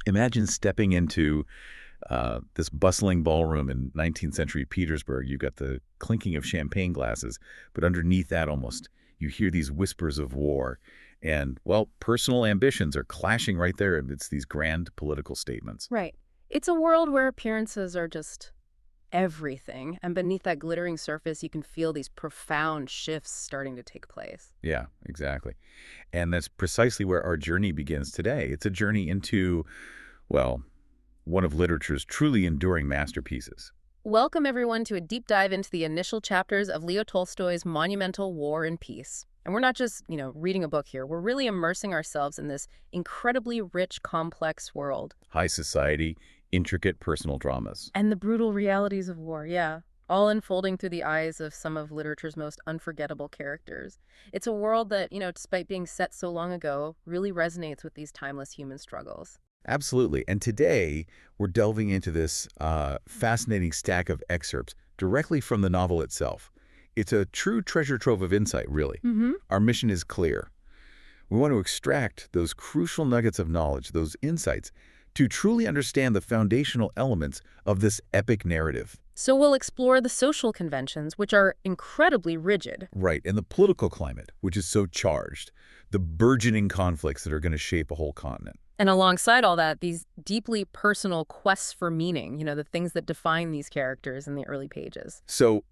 Imagine stepping into this bustling ballroom in 19th century Petersburg. You've got the clinking of champagne glasses, but underneath that almost, you hear these whispers of war. And, well, personal ambitions are clashing right there amidst these grand political statements. Right. It's a world where appearances are just everything, and beneath that glittering surface, you can feel these profound shifts starting to take place. Yeah, exactly. And that's precisely where our journey begins today. It's a journey into, well, one of literature's truly enduring masterpieces. Welcome, everyone, to a deep dive into the initial chapters of Leo Tolstoy's monumental War and Peace. And we're not just, reading a book here. We're really immersing ourselves in this incredibly rich, complex world. High society, intricate personal dramas. And the brutal realities of war, yeah. All unfolding through the eyes of some of literature's most unforgettable characters. It's a world that, despite being set so long ago, really resonates with these timeless human struggles. Absolutely. And today, we're delving into this fascinating stack of excerpts directly from the novel itself. It's a true treasure trove of insight, really. Our mission is clear. We want to extract those crucial nuggets of knowledge, those insights, to truly understand the foundational elements of this epic narrative. So we'll explore the social conventions, which are incredibly rigid. Right, and the political climate, which is so charged, the burgeoning conflicts that are going to shape a whole continent. And alongside all that, these deeply personal quests for meaning, the things that define these characters in the early pages. So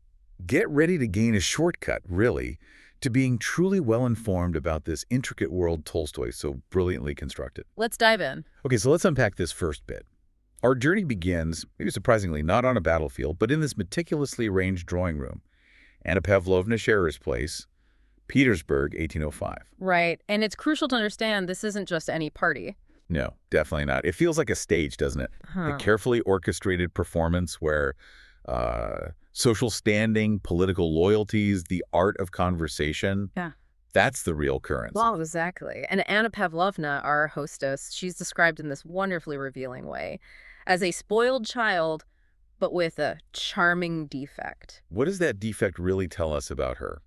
get ready to gain a shortcut, really, to being truly well-informed about this intricate world Tolstoy so brilliantly constructed. Let's dive in. Okay, so let's unpack this first bit. Our journey begins, maybe surprisingly, not on a battlefield, but in this meticulously arranged drawing room. Anna Pavlovna Scherer's place, Petersburg, 1805. Right, and it's crucial to understand this isn't just any party. No, definitely not. It feels like a stage, doesn't it? A carefully orchestrated performance where social standing, political loyalties, the art of conversation. Yeah. That's the real currency. Well, exactly. And Anna Pavlovna, our hostess, she's described in this wonderfully revealing way as a spoiled child, but with a charming defect. What does that defect really tell us about her?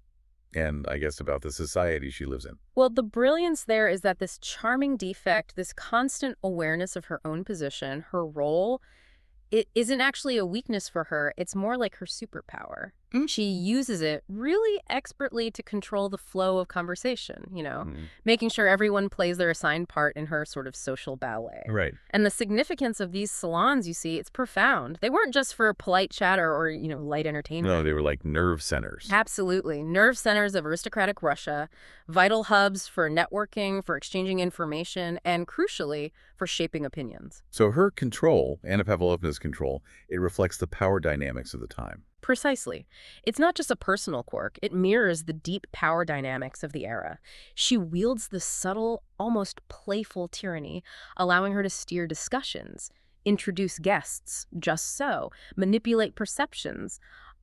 And I guess about the society she lives in. Well, the brilliance there is that this charming defect, this constant awareness of her own position, her role, it isn't actually a weakness for her. It's more like her superpower. She uses it really expertly to control the flow of conversation, making sure everyone plays their assigned part in her sort of social ballet. Right. And the significance of these salons, you see, it's profound. They weren't just for polite chatter or, light entertainment. No, they were like nerve centers. Absolutely. Nerve centers of aristocratic Russia, vital hubs for networking, for exchanging information, and crucially, for shaping opinions. So her control, Anna Pavlovna's control, it reflects the power dynamics of the time. Precisely. It's not just a personal quirk. It mirrors the deep power dynamics of the era. She wields the subtle, almost playful tyranny, allowing her to steer discussions, introduce guests, just so, manipulate perceptions,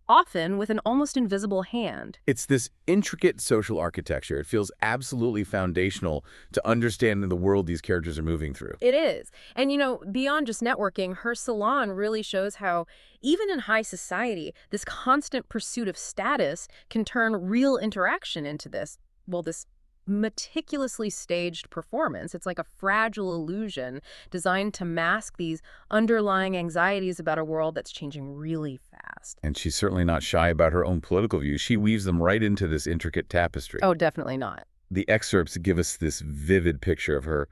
often with an almost invisible hand. It's this intricate social architecture. It feels absolutely foundational to understanding the world these characters are moving through. It is. And, beyond just networking, her salon really shows how, even in high society, this constant pursuit of status can turn real interaction into this meticulously staged performance. It's like a fragile illusion designed to mask these underlying anxieties about a world that's changing really fast. And she's certainly not shy about her own political views. She weaves them right into this intricate tapestry. Oh, definitely not. The excerpts give us this vivid picture of her,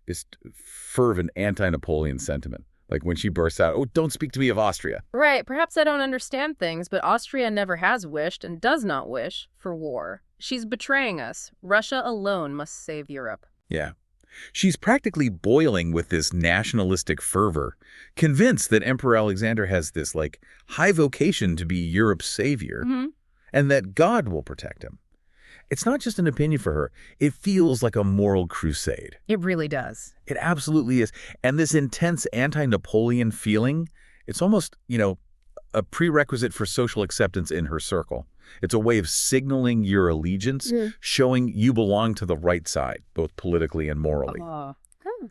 this fervent anti-Napoleon sentiment. Like when she bursts out, "Oh, don't speak to me of Austria." Right. Perhaps I don't understand things, but Austria never has wished and does not wish for war. She's betraying us. Russia alone must save Europe. Yeah. She's practically boiling with this nationalistic fervor, convinced that Emperor Alexander has this, high vocation to be Europe's savior, and that God will protect him. It's not just an opinion for her. It feels like a moral crusade. It really does. It absolutely is. And this intense anti-Napoleon feeling, it's almost, a prerequisite for social acceptance in her circle. It's a way of signaling your allegiance, showing you belong to the right side, both politically and morally.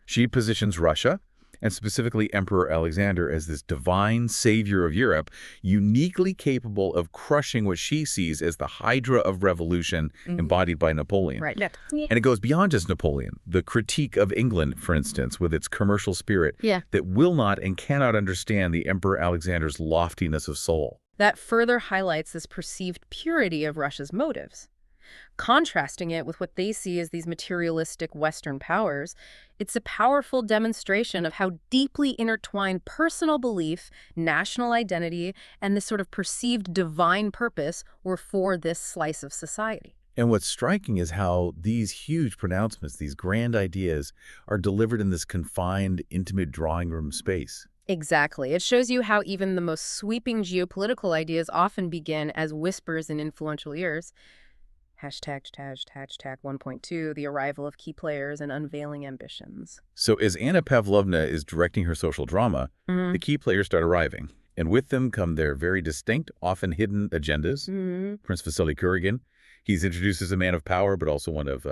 She positions Russia and specifically Emperor Alexander as this divine savior of Europe, uniquely capable of crushing what she sees as the hydra of revolution embodied by Napoleon. Right. And it goes beyond just Napoleon. The critique of England, for instance, with its commercial spirit that will not and cannot understand the Emperor Alexander's loftiness of soul. That further highlights this perceived purity of Russia's motives. Contrasting it with what they see as these materialistic Western powers, it's a powerful demonstration of how deeply intertwined personal belief, national identity, and this sort of perceived divine purpose were for this slice of society. And what's striking is how these huge pronouncements, these grand ideas, are delivered in this confined, intimate drawing room space. Exactly. It shows you how even the most sweeping geopolitical ideas often begin as whispers in influential ears. Hashtag 1.2, the arrival of key players and unveiling ambitions. So as Anna Pavlovna is directing her social drama, the key players start arriving. And with them come their very distinct, often hidden agendas. Prince Vasily Kuragin, he's introduced as a man of power, but also one of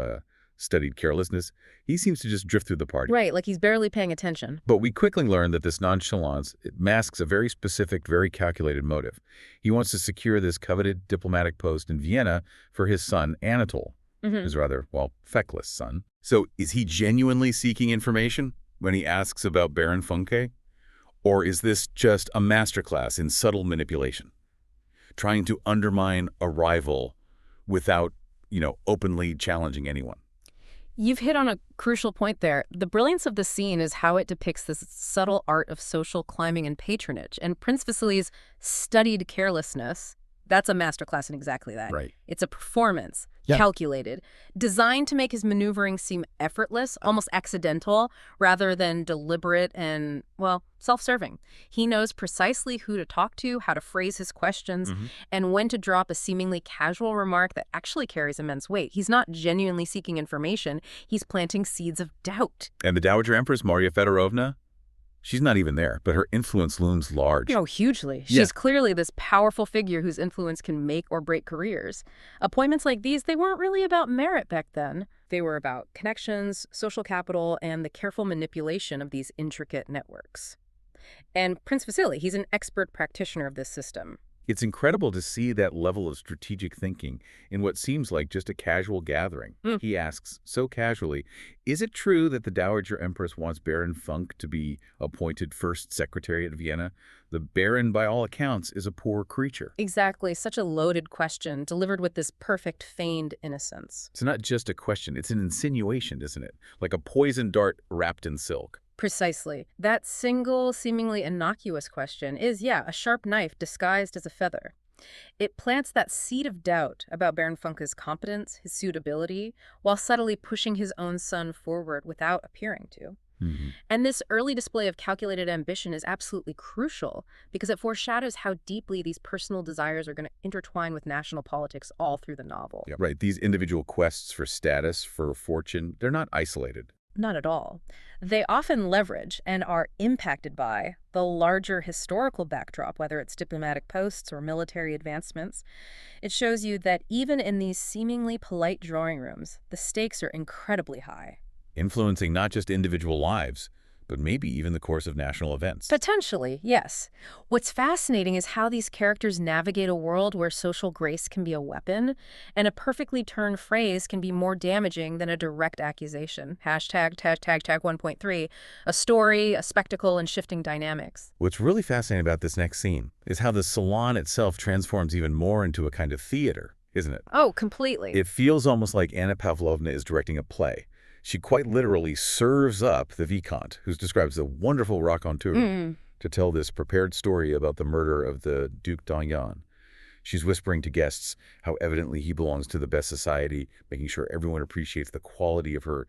studied carelessness. He seems to just drift through the party. Right, like he's barely paying attention. But we quickly learn that this nonchalance masks a very specific, very calculated motive. He wants to secure this coveted diplomatic post in Vienna for his son, Anatole, his rather, well, feckless son. So is he genuinely seeking information when he asks about Baron Funke? Or is this just a masterclass in subtle manipulation, trying to undermine a rival without, openly challenging anyone? You've hit on a crucial point there. The brilliance of the scene is how it depicts this subtle art of social climbing and patronage. And Prince Vasily's studied carelessness, that's a masterclass in exactly that. Right. It's a performance, calculated, designed to make his maneuvering seem effortless, almost accidental, rather than deliberate and, well, self-serving. He knows precisely who to talk to, how to phrase his questions, and when to drop a seemingly casual remark that actually carries immense weight. He's not genuinely seeking information. He's planting seeds of doubt. And the Dowager Empress, Maria Fedorovna, she's not even there, but her influence looms large. Hugely. She's clearly this powerful figure whose influence can make or break careers. Appointments like these, they weren't really about merit back then. They were about connections, social capital, and the careful manipulation of these intricate networks. And Prince Vasily, he's an expert practitioner of this system. It's incredible to see that level of strategic thinking in what seems like just a casual gathering. He asks, so casually, is it true that the Dowager Empress wants Baron Funk to be appointed first secretary at Vienna? The Baron, by all accounts, is a poor creature. Exactly. Such a loaded question, delivered with this perfect feigned innocence. It's not just a question. It's an insinuation, isn't it? Like a poison dart wrapped in silk. Precisely. That single, seemingly innocuous question is, a sharp knife disguised as a feather. It plants that seed of doubt about Baron Funke's competence, his suitability, while subtly pushing his own son forward without appearing to. And this early display of calculated ambition is absolutely crucial because it foreshadows how deeply these personal desires are going to intertwine with national politics all through the novel. Yeah, right. These individual quests for status, for fortune, they're not isolated. Not at all. They often leverage and are impacted by the larger historical backdrop, whether it's diplomatic posts or military advancements. It shows you that even in these seemingly polite drawing rooms, the stakes are incredibly high. Influencing not just individual lives, but maybe even the course of national events. Potentially, yes. What's fascinating is how these characters navigate a world where social grace can be a weapon, and a perfectly turned phrase can be more damaging than a direct accusation. Hashtag 1.3, a story, a spectacle, and shifting dynamics. What's really fascinating about this next scene is how the salon itself transforms even more into a kind of theater, isn't it? Oh, completely. It feels almost like Anna Pavlovna is directing a play. She quite literally serves up the Vicomte, who's described as a wonderful raconteur, to tell this prepared story about the murder of the Duc d'Enghien. She's whispering to guests how evidently he belongs to the best society, making sure everyone appreciates the quality of her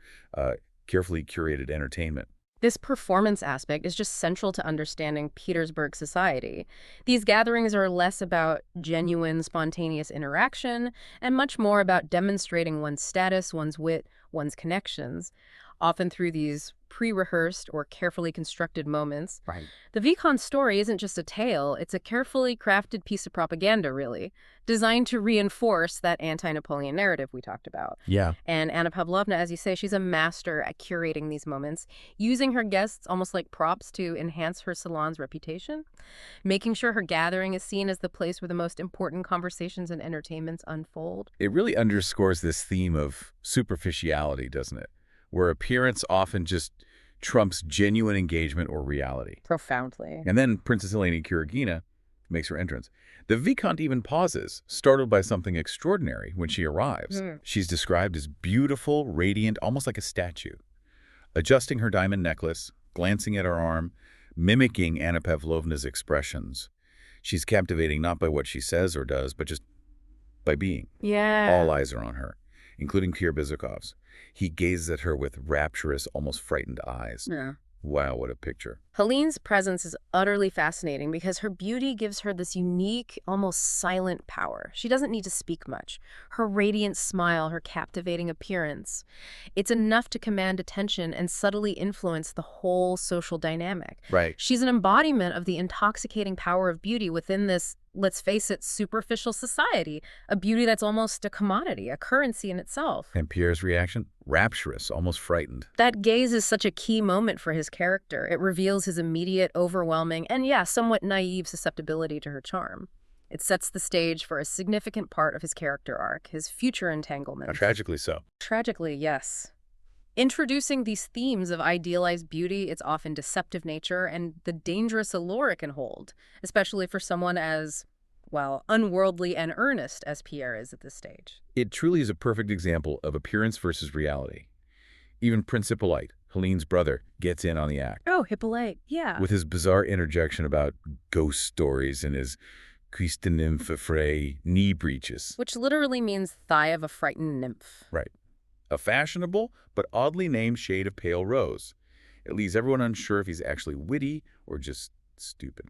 carefully curated entertainment. This performance aspect is just central to understanding Petersburg society. These gatherings are less about genuine, spontaneous interaction and much more about demonstrating one's status, one's wit, one's connections. often through these pre-rehearsed or carefully constructed moments. Right. The Vicomte's story isn't just a tale, it's a carefully crafted piece of propaganda, really, designed to reinforce that anti-Napoleon narrative we talked about. Yeah. And Anna Pavlovna, as you say, she's a master at curating these moments, using her guests almost like props to enhance her salon's reputation, making sure her gathering is seen as the place where the most important conversations and entertainments unfold. It really underscores this theme of superficiality, doesn't it? Where appearance often just trumps genuine engagement or reality. Profoundly. And then Princess Eleni Kuragina makes her entrance. The Vicomte even pauses, startled by something extraordinary when she arrives. She's described as beautiful, radiant, almost like a statue. Adjusting her diamond necklace, glancing at her arm, mimicking Anna Pavlovna's expressions. She's captivating not by what she says or does, but just by being. Yeah. All eyes are on her, including Pierre Bizukhov's. He gazes at her with rapturous, almost frightened eyes. Yeah. Wow, what a picture. Helene's presence is utterly fascinating because her beauty gives her this unique, almost silent power. She doesn't need to speak much. Her radiant smile, her captivating appearance, it's enough to command attention and subtly influence the whole social dynamic. Right. She's an embodiment of the intoxicating power of beauty within this, let's face it, superficial society, a beauty that's almost a commodity, a currency in itself. And Pierre's reaction? Rapturous, almost frightened. That gaze is such a key moment for his character. It reveals his immediate, overwhelming, and somewhat naive susceptibility to her charm. It sets the stage for a significant part of his character arc, his future entanglement. How tragically so. Tragically, yes. Introducing these themes of idealized beauty, its often deceptive nature, and the dangerous allure it can hold, especially for someone as, well, unworldly and earnest as Pierre is at this stage. It truly is a perfect example of appearance versus reality. Even Prince Hippolyte, Helene's brother, gets in on the act. Oh, Hippolyte, yeah. With his bizarre interjection about ghost stories and his cuisse de nymphe frais knee breeches. Which literally means thigh of a frightened nymph. Right. A fashionable but oddly named shade of pale rose. It leaves everyone unsure if he's actually witty or just stupid.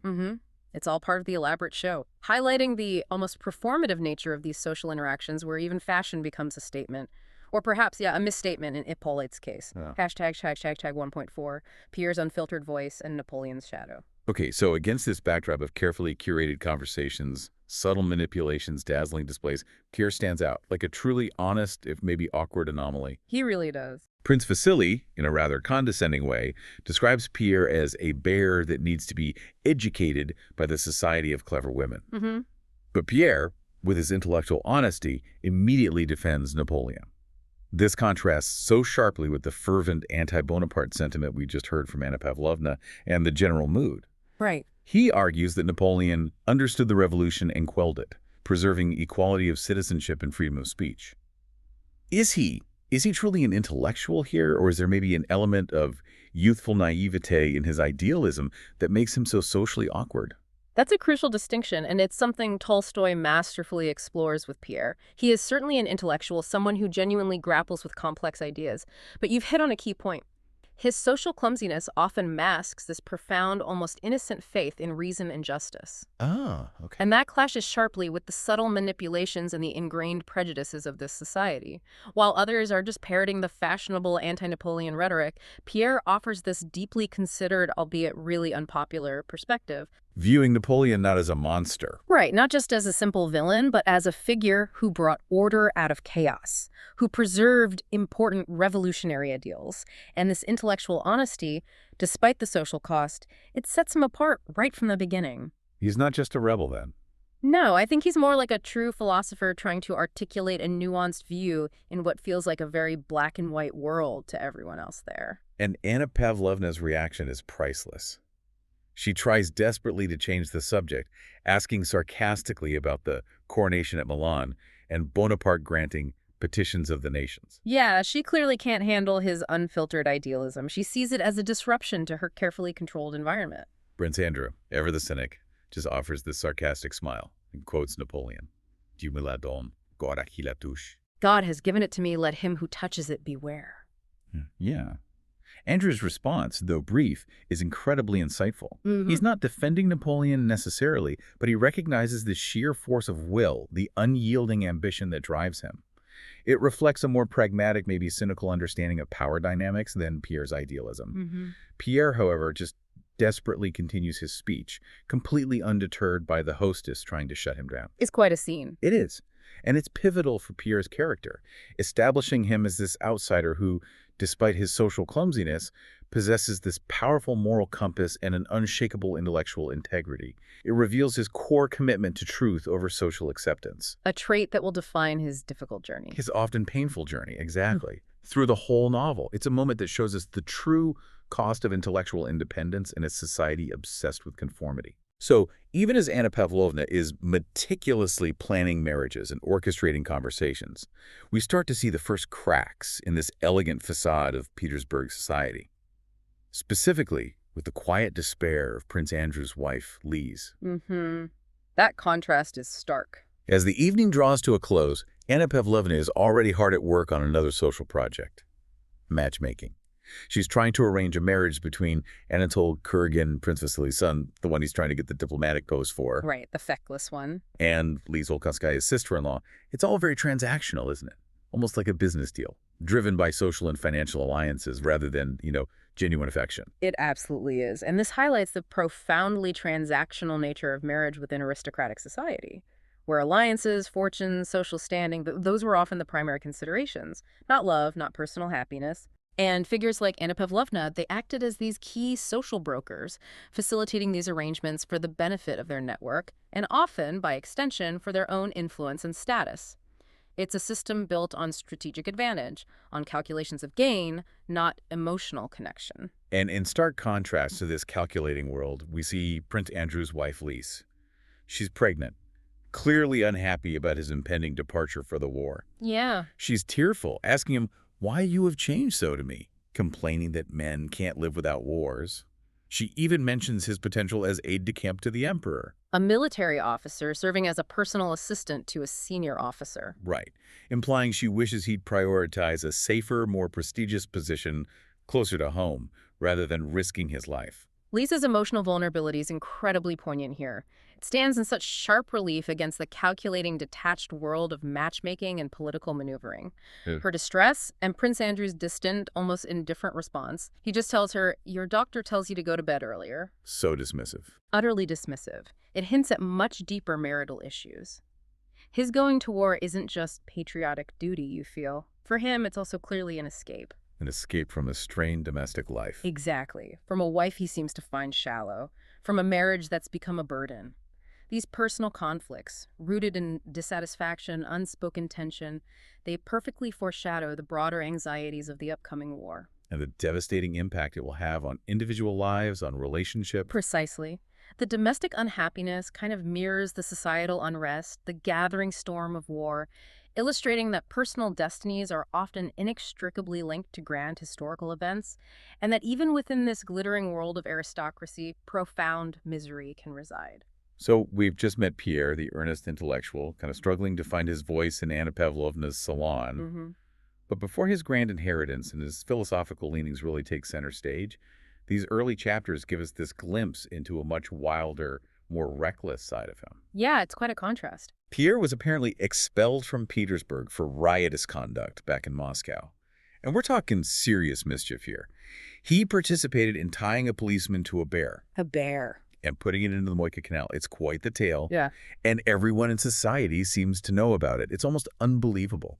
It's all part of the elaborate show, highlighting the almost performative nature of these social interactions where even fashion becomes a statement. Or perhaps, a misstatement in Hippolyte's case. Yeah. Hashtag 1.4, Pierre's unfiltered voice and Napoleon's shadow. Okay, so against this backdrop of carefully curated conversations, subtle manipulations, dazzling displays, Pierre stands out like a truly honest, if maybe awkward anomaly. He really does. Prince Vasily, in a rather condescending way, describes Pierre as a bear that needs to be educated by the society of clever women. But Pierre, with his intellectual honesty, immediately defends Napoleon. This contrasts so sharply with the fervent anti-Bonaparte sentiment we just heard from Anna Pavlovna and the general mood. Right. He argues that Napoleon understood the revolution and quelled it, preserving equality of citizenship and freedom of speech. Is he truly an intellectual here, or is there maybe an element of youthful naivete in his idealism that makes him so socially awkward? That's a crucial distinction, and it's something Tolstoy masterfully explores with Pierre. He is certainly an intellectual, someone who genuinely grapples with complex ideas. But you've hit on a key point. His social clumsiness often masks this profound, almost innocent faith in reason and justice. Oh, okay. And that clashes sharply with the subtle manipulations and the ingrained prejudices of this society. While others are just parroting the fashionable anti-Napoleon rhetoric, Pierre offers this deeply considered, albeit really unpopular, perspective. Viewing Napoleon not as a monster. Right, not just as a simple villain, but as a figure who brought order out of chaos, who preserved important revolutionary ideals. And this intellectual honesty, despite the social cost, it sets him apart right from the beginning. He's not just a rebel, then. No, I think he's more like a true philosopher trying to articulate a nuanced view in what feels like a very black and white world to everyone else there. And Anna Pavlovna's reaction is priceless. She tries desperately to change the subject, asking sarcastically about the coronation at Milan and Bonaparte granting petitions of the nations. Yeah, she clearly can't handle his unfiltered idealism. She sees it as a disruption to her carefully controlled environment. Prince Andrew, ever the cynic, just offers this sarcastic smile and quotes Napoleon. Dieu me la donne, God à qui la touche. God has given it to me, let him who touches it beware. Yeah. Andrew's response, though brief, is incredibly insightful. He's not defending Napoleon necessarily, but he recognizes the sheer force of will, the unyielding ambition that drives him. It reflects a more pragmatic, maybe cynical understanding of power dynamics than Pierre's idealism. Pierre, however, just desperately continues his speech, completely undeterred by the hostess trying to shut him down. It's quite a scene. It is. And it's pivotal for Pierre's character, establishing him as this outsider who, despite his social clumsiness, possesses this powerful moral compass and an unshakable intellectual integrity. It reveals his core commitment to truth over social acceptance. A trait that will define his difficult journey. His often painful journey, exactly. Through the whole novel, it's a moment that shows us the true cost of intellectual independence in a society obsessed with conformity. So, even as Anna Pavlovna is meticulously planning marriages and orchestrating conversations, we start to see the first cracks in this elegant facade of Petersburg society. Specifically, with the quiet despair of Prince Andrew's wife, Lise. That contrast is stark. As the evening draws to a close, Anna Pavlovna is already hard at work on another social project, matchmaking. She's trying to arrange a marriage between Anatol Kuragin, Prince Vasily's son, the one he's trying to get the diplomatic post for. Right, the feckless one. And Lise Olkhanskaya's sister-in-law. It's all very transactional, isn't it? Almost like a business deal, driven by social and financial alliances rather than, genuine affection. It absolutely is. And this highlights the profoundly transactional nature of marriage within aristocratic society, where alliances, fortunes, social standing, those were often the primary considerations. Not love, not personal happiness. And figures like Anna Pavlovna, they acted as these key social brokers, facilitating these arrangements for the benefit of their network, and often, by extension, for their own influence and status. It's a system built on strategic advantage, on calculations of gain, not emotional connection. And in stark contrast to this calculating world, we see Prince Andrew's wife, Lise. She's pregnant, clearly unhappy about his impending departure for the war. Yeah. She's tearful, asking him, "Why you have changed so to me?" complaining that men can't live without wars. She even mentions his potential as aide-de-camp to the emperor. A military officer serving as a personal assistant to a senior officer. Right, implying she wishes he'd prioritize a safer, more prestigious position closer to home, rather than risking his life. Lisa's emotional vulnerability is incredibly poignant here. It stands in such sharp relief against the calculating, detached world of matchmaking and political maneuvering. Her distress and Prince Andrew's distant, almost indifferent response. He just tells her, "Your doctor tells you to go to bed earlier." So dismissive. Utterly dismissive. It hints at much deeper marital issues. His going to war isn't just patriotic duty, you feel. For him, it's also clearly an escape. An escape from a strained domestic life. Exactly. From a wife he seems to find shallow. From a marriage that's become a burden. These personal conflicts, rooted in dissatisfaction, unspoken tension, they perfectly foreshadow the broader anxieties of the upcoming war. And the devastating impact it will have on individual lives, on relationships. Precisely. The domestic unhappiness kind of mirrors the societal unrest, the gathering storm of war, illustrating that personal destinies are often inextricably linked to grand historical events, and that even within this glittering world of aristocracy, profound misery can reside. So we've just met Pierre, the earnest intellectual, kind of struggling to find his voice in Anna Pavlovna's salon. But before his grand inheritance and his philosophical leanings really take center stage, these early chapters give us this glimpse into a much wilder, more reckless side of him. Yeah, it's quite a contrast. Pierre was apparently expelled from Petersburg for riotous conduct back in Moscow. And we're talking serious mischief here. He participated in tying a policeman to a bear. A bear. And putting it into the Moika Canal. It's quite the tale. Yeah. And everyone in society seems to know about it. It's almost unbelievable.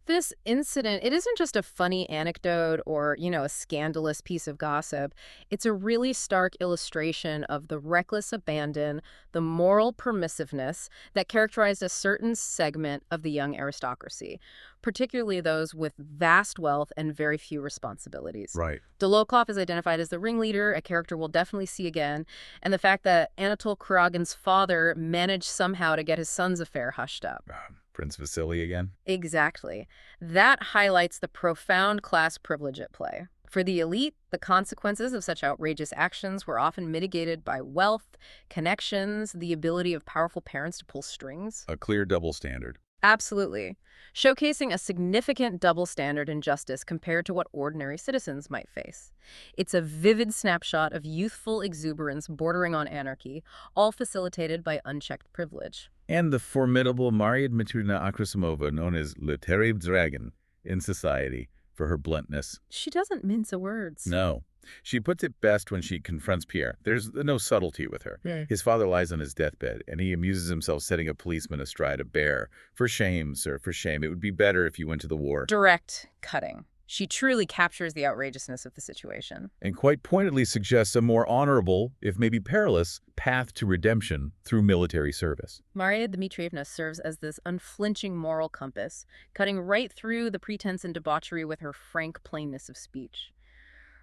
This incident, it isn't just a funny anecdote or, a scandalous piece of gossip. It's a really stark illustration of the reckless abandon, the moral permissiveness that characterized a certain segment of the young aristocracy, particularly those with vast wealth and very few responsibilities. Right. Dolokhov is identified as the ringleader, a character we'll definitely see again, and the fact that Anatol Kuragin's father managed somehow to get his son's affair hushed up. Prince Vasily again? Exactly. That highlights the profound class privilege at play. For the elite, the consequences of such outrageous actions were often mitigated by wealth, connections, the ability of powerful parents to pull strings. A clear double standard. Absolutely. Showcasing a significant double standard in justice compared to what ordinary citizens might face. It's a vivid snapshot of youthful exuberance bordering on anarchy, all facilitated by unchecked privilege. And the formidable Maria Dmitrievna Akrasimova, known as Le Terrible Dragon in society for her bluntness. She doesn't mince words. No. She puts it best when she confronts Pierre. There's no subtlety with her. Right. His father lies on his deathbed, and he amuses himself setting a policeman astride a bear. For shame, sir, for shame. It would be better if you went to the war. Direct cutting. She truly captures the outrageousness of the situation. And quite pointedly suggests a more honorable, if maybe perilous, path to redemption through military service. Maria Dmitrievna serves as this unflinching moral compass, cutting right through the pretense and debauchery with her frank plainness of speech.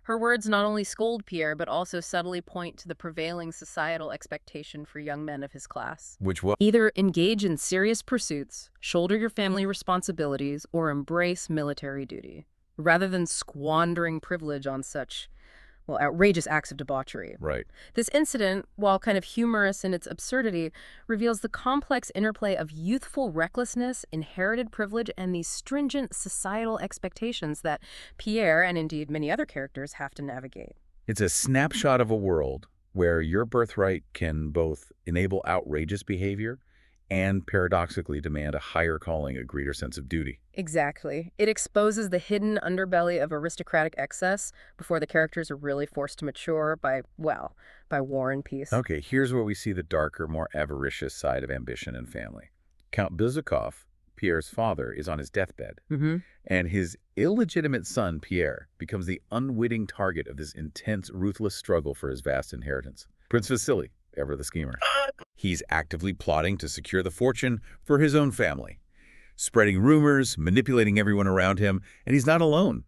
Her words not only scold Pierre, but also subtly point to the prevailing societal expectation for young men of his class. Which was? Either engage in serious pursuits, shoulder your family responsibilities, or embrace military duty, rather than squandering privilege on such, well, outrageous acts of debauchery. Right. This incident, while kind of humorous in its absurdity, reveals the complex interplay of youthful recklessness, inherited privilege, and these stringent societal expectations that Pierre, and indeed many other characters, have to navigate. It's a snapshot of a world where your birthright can both enable outrageous behavior and paradoxically demand a higher calling, a greater sense of duty. Exactly. It exposes the hidden underbelly of aristocratic excess before the characters are really forced to mature by war and peace. Okay, here's where we see the darker, more avaricious side of ambition and family. Count Bezukov, Pierre's father, is on his deathbed, and his illegitimate son, Pierre, becomes the unwitting target of this intense, ruthless struggle for his vast inheritance. Prince Vasily, ever the schemer. He's actively plotting to secure the fortune for his own family, spreading rumors, manipulating everyone around him, and he's not alone.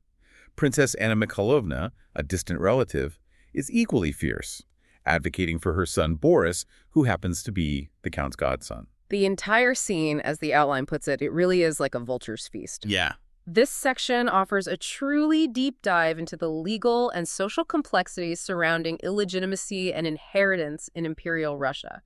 Princess Anna Mikhailovna, a distant relative, is equally fierce, advocating for her son Boris, who happens to be the Count's godson. The entire scene, as the outline puts it, it really is like a vulture's feast. Yeah. This section offers a truly deep dive into the legal and social complexities surrounding illegitimacy and inheritance in Imperial Russia.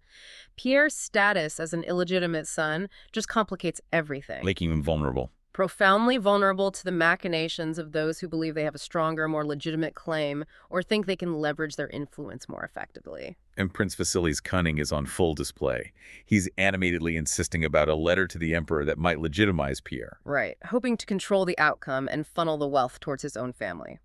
Pierre's status as an illegitimate son just complicates everything. Making him vulnerable. Profoundly vulnerable to the machinations of those who believe they have a stronger, more legitimate claim or think they can leverage their influence more effectively. And Prince Vasily's cunning is on full display. He's animatedly insisting about a letter to the emperor that might legitimize Pierre. Right, hoping to control the outcome and funnel the wealth towards his own family.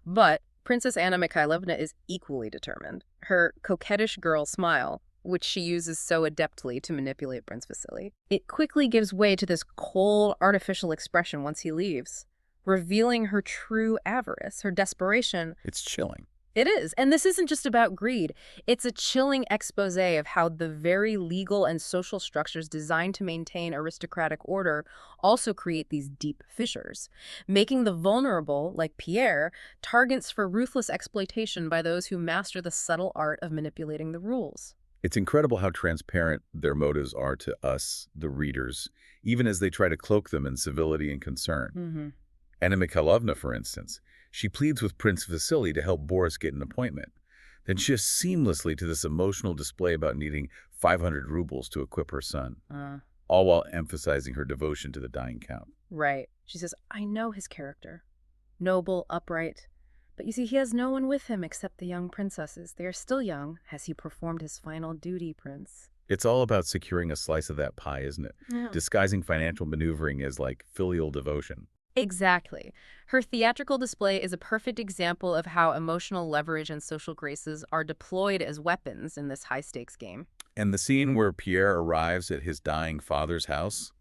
But Princess Anna Mikhailovna is equally determined. Her coquettish girl smile, which she uses so adeptly to manipulate Prince Vasily, it quickly gives way to this cold, artificial expression once he leaves, revealing her true avarice, her desperation. It's chilling. It is. And this isn't just about greed. It's a chilling expose of how the very legal and social structures designed to maintain aristocratic order also create these deep fissures, making the vulnerable, like Pierre, targets for ruthless exploitation by those who master the subtle art of manipulating the rules. It's incredible how transparent their motives are to us, the readers, even as they try to cloak them in civility and concern. Anna Mikhailovna, for instance, she pleads with Prince Vasily to help Boris get an appointment, then shifts seamlessly to this emotional display about needing 500 rubles to equip her son, all while emphasizing her devotion to the dying count. Right. She says, I know his character. Noble, upright. But you see, he has no one with him except the young princesses. They are still young. Has he performed his final duty, Prince? It's all about securing a slice of that pie, isn't it? Yeah. Disguising financial maneuvering as like filial devotion. Exactly. Her theatrical display is a perfect example of how emotional leverage and social graces are deployed as weapons in this high-stakes game. And the scene where Pierre arrives at his dying father's house,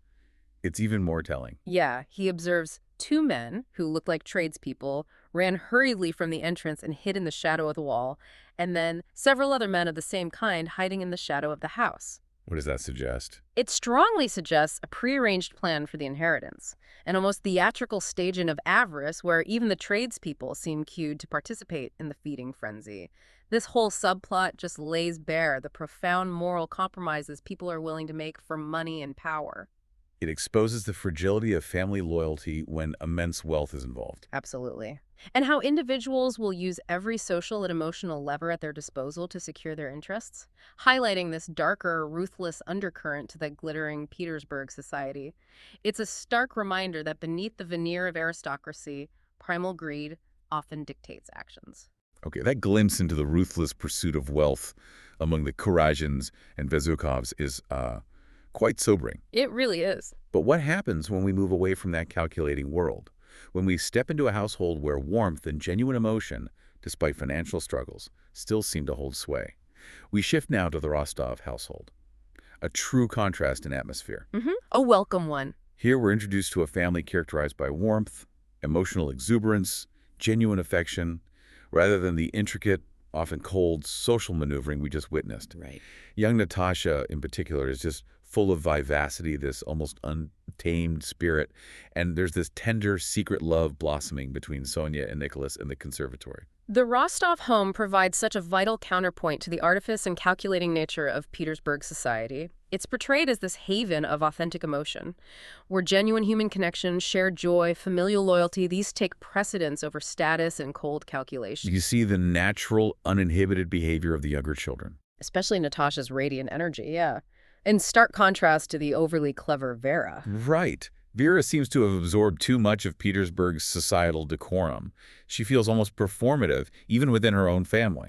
it's even more telling. Yeah, he observes two men who look like tradespeople ran hurriedly from the entrance and hid in the shadow of the wall, and then several other men of the same kind hiding in the shadow of the house. What does that suggest? It strongly suggests a prearranged plan for the inheritance, an almost theatrical staging of avarice where even the tradespeople seem cued to participate in the feeding frenzy. This whole subplot just lays bare the profound moral compromises people are willing to make for money and power. It exposes the fragility of family loyalty when immense wealth is involved. Absolutely. And how individuals will use every social and emotional lever at their disposal to secure their interests, highlighting this darker, ruthless undercurrent to the glittering Petersburg society. It's a stark reminder that beneath the veneer of aristocracy, primal greed often dictates actions. Okay, that glimpse into the ruthless pursuit of wealth among the Kuragins and Vezukovs is Quite sobering. It really is. But what happens when we move away from that calculating world? When we step into a household where warmth and genuine emotion, despite financial struggles, still seem to hold sway? We shift now to the Rostov household, a true contrast in atmosphere. A welcome one. Here we're introduced to a family characterized by warmth, emotional exuberance, genuine affection, rather than the intricate, often cold, social maneuvering we just witnessed. Right. Young Natasha, in particular, is just full of vivacity, this almost untamed spirit, and there's this tender, secret love blossoming between Sonia and Nicholas in the conservatory. The Rostov home provides such a vital counterpoint to the artifice and calculating nature of Petersburg society. It's portrayed as this haven of authentic emotion, where genuine human connection, shared joy, familial loyalty, these take precedence over status and cold calculation. You see the natural, uninhibited behavior of the younger children. Especially Natasha's radiant energy, yeah. In stark contrast to the overly clever Vera. Right. Vera seems to have absorbed too much of Petersburg's societal decorum. She feels almost performative, even within her own family.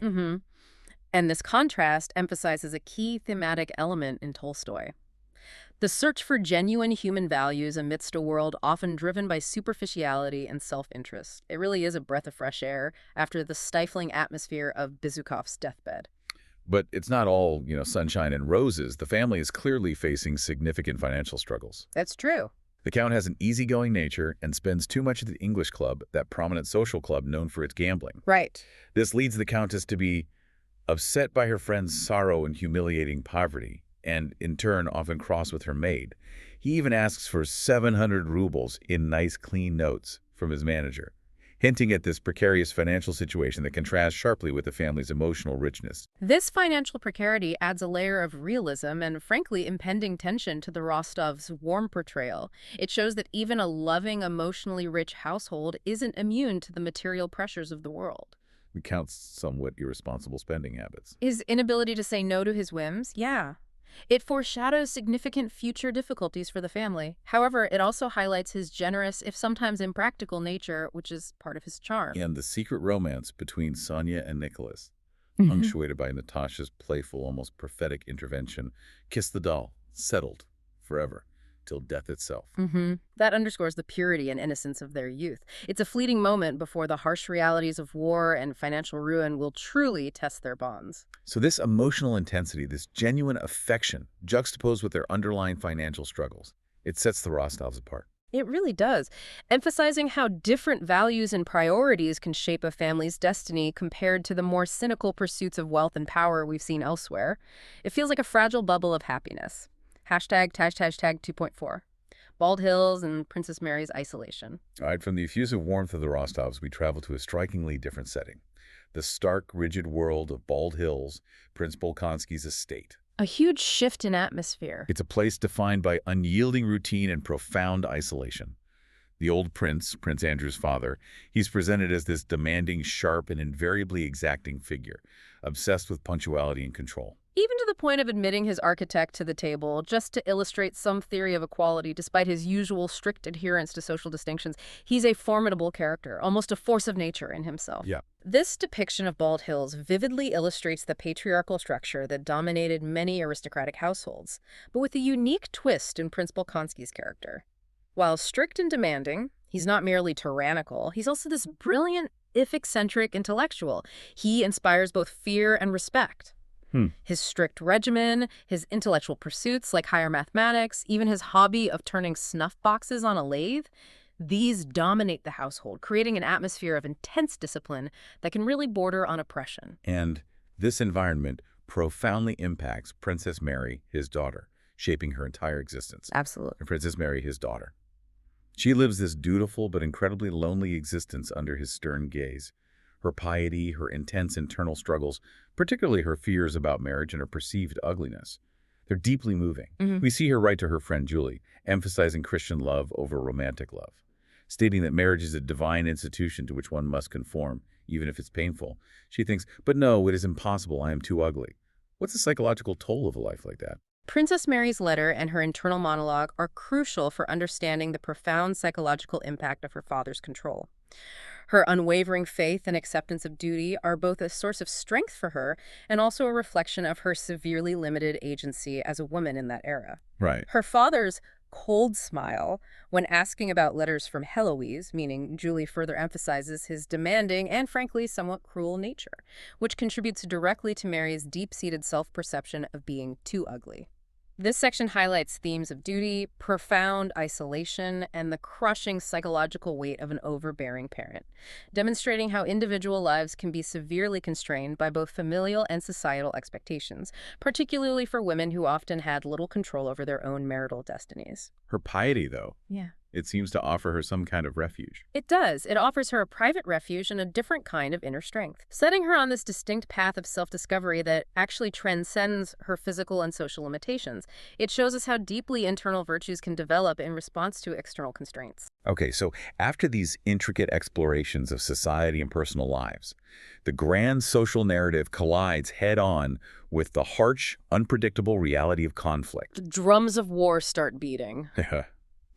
And this contrast emphasizes a key thematic element in Tolstoy. The search for genuine human values amidst a world often driven by superficiality and self-interest. It really is a breath of fresh air after the stifling atmosphere of Bezukhov's deathbed. But it's not all, sunshine and roses. The family is clearly facing significant financial struggles. That's true. The Count has an easygoing nature and spends too much at the English Club, that prominent social club known for its gambling. Right. This leads the Countess to be upset by her friend's sorrow and humiliating poverty, and in turn often cross with her maid. He even asks for 700 rubles in nice, clean notes from his manager, hinting at this precarious financial situation that contrasts sharply with the family's emotional richness. This financial precarity adds a layer of realism and, frankly, impending tension to the Rostovs' warm portrayal. It shows that even a loving, emotionally rich household isn't immune to the material pressures of the world. The Count's somewhat irresponsible spending habits. His inability to say no to his whims, yeah. It foreshadows significant future difficulties for the family. However, it also highlights his generous, if sometimes impractical nature, which is part of his charm. And the secret romance between Sonia and Nicholas, punctuated by Natasha's playful, almost prophetic intervention. Kiss the doll, settled, forever, till death itself. That underscores the purity and innocence of their youth. It's a fleeting moment before the harsh realities of war and financial ruin will truly test their bonds. So this emotional intensity, this genuine affection, juxtaposed with their underlying financial struggles, it sets the Rostovs apart. It really does, emphasizing how different values and priorities can shape a family's destiny compared to the more cynical pursuits of wealth and power we've seen elsewhere. It feels like a fragile bubble of happiness. Hashtag 2.4. Bald Hills and Princess Mary's isolation. All right, from the effusive warmth of the Rostovs, we travel to a strikingly different setting. The stark, rigid world of Bald Hills, Prince Bolkonsky's estate. A huge shift in atmosphere. It's a place defined by unyielding routine and profound isolation. The old prince, Prince Andrew's father, he's presented as this demanding, sharp, and invariably exacting figure, obsessed with punctuality and control. Even to the point of admitting his architect to the table, just to illustrate some theory of equality despite his usual strict adherence to social distinctions. He's a formidable character, almost a force of nature in himself. Yeah. This depiction of Bald Hills vividly illustrates the patriarchal structure that dominated many aristocratic households, but with a unique twist in Prince Bolkonsky's character. While strict and demanding, he's not merely tyrannical, he's also this brilliant, if eccentric, intellectual. He inspires both fear and respect. His strict regimen, his intellectual pursuits like higher mathematics, even his hobby of turning snuff boxes on a lathe, these dominate the household, creating an atmosphere of intense discipline that can really border on oppression. And this environment profoundly impacts Princess Mary, his daughter, shaping her entire existence. Absolutely. And Princess Mary, his daughter. She lives this dutiful but incredibly lonely existence under his stern gaze. Her piety, her intense internal struggles, particularly her fears about marriage and her perceived ugliness, they're deeply moving. We see her write to her friend Julie, emphasizing Christian love over romantic love, stating that marriage is a divine institution to which one must conform, even if it's painful. She thinks, but no, it is impossible, I am too ugly. What's the psychological toll of a life like that? Princess Mary's letter and her internal monologue are crucial for understanding the profound psychological impact of her father's control. Her unwavering faith and acceptance of duty are both a source of strength for her and also a reflection of her severely limited agency as a woman in that era. Right. Her father's cold smile when asking about letters from Heloise, meaning Julie further emphasizes his demanding and frankly somewhat cruel nature, which contributes directly to Mary's deep-seated self-perception of being too ugly. This section highlights themes of duty, profound isolation, and the crushing psychological weight of an overbearing parent, demonstrating how individual lives can be severely constrained by both familial and societal expectations, particularly for women who often had little control over their own marital destinies. Her piety, though, Yeah. it seems to offer her some kind of refuge. It does. It offers her a private refuge and a different kind of inner strength, setting her on this distinct path of self-discovery that actually transcends her physical and social limitations. It shows us how deeply internal virtues can develop in response to external constraints. Okay, so after these intricate explorations of society and personal lives, the grand social narrative collides head-on with the harsh, unpredictable reality of conflict. The drums of war start beating.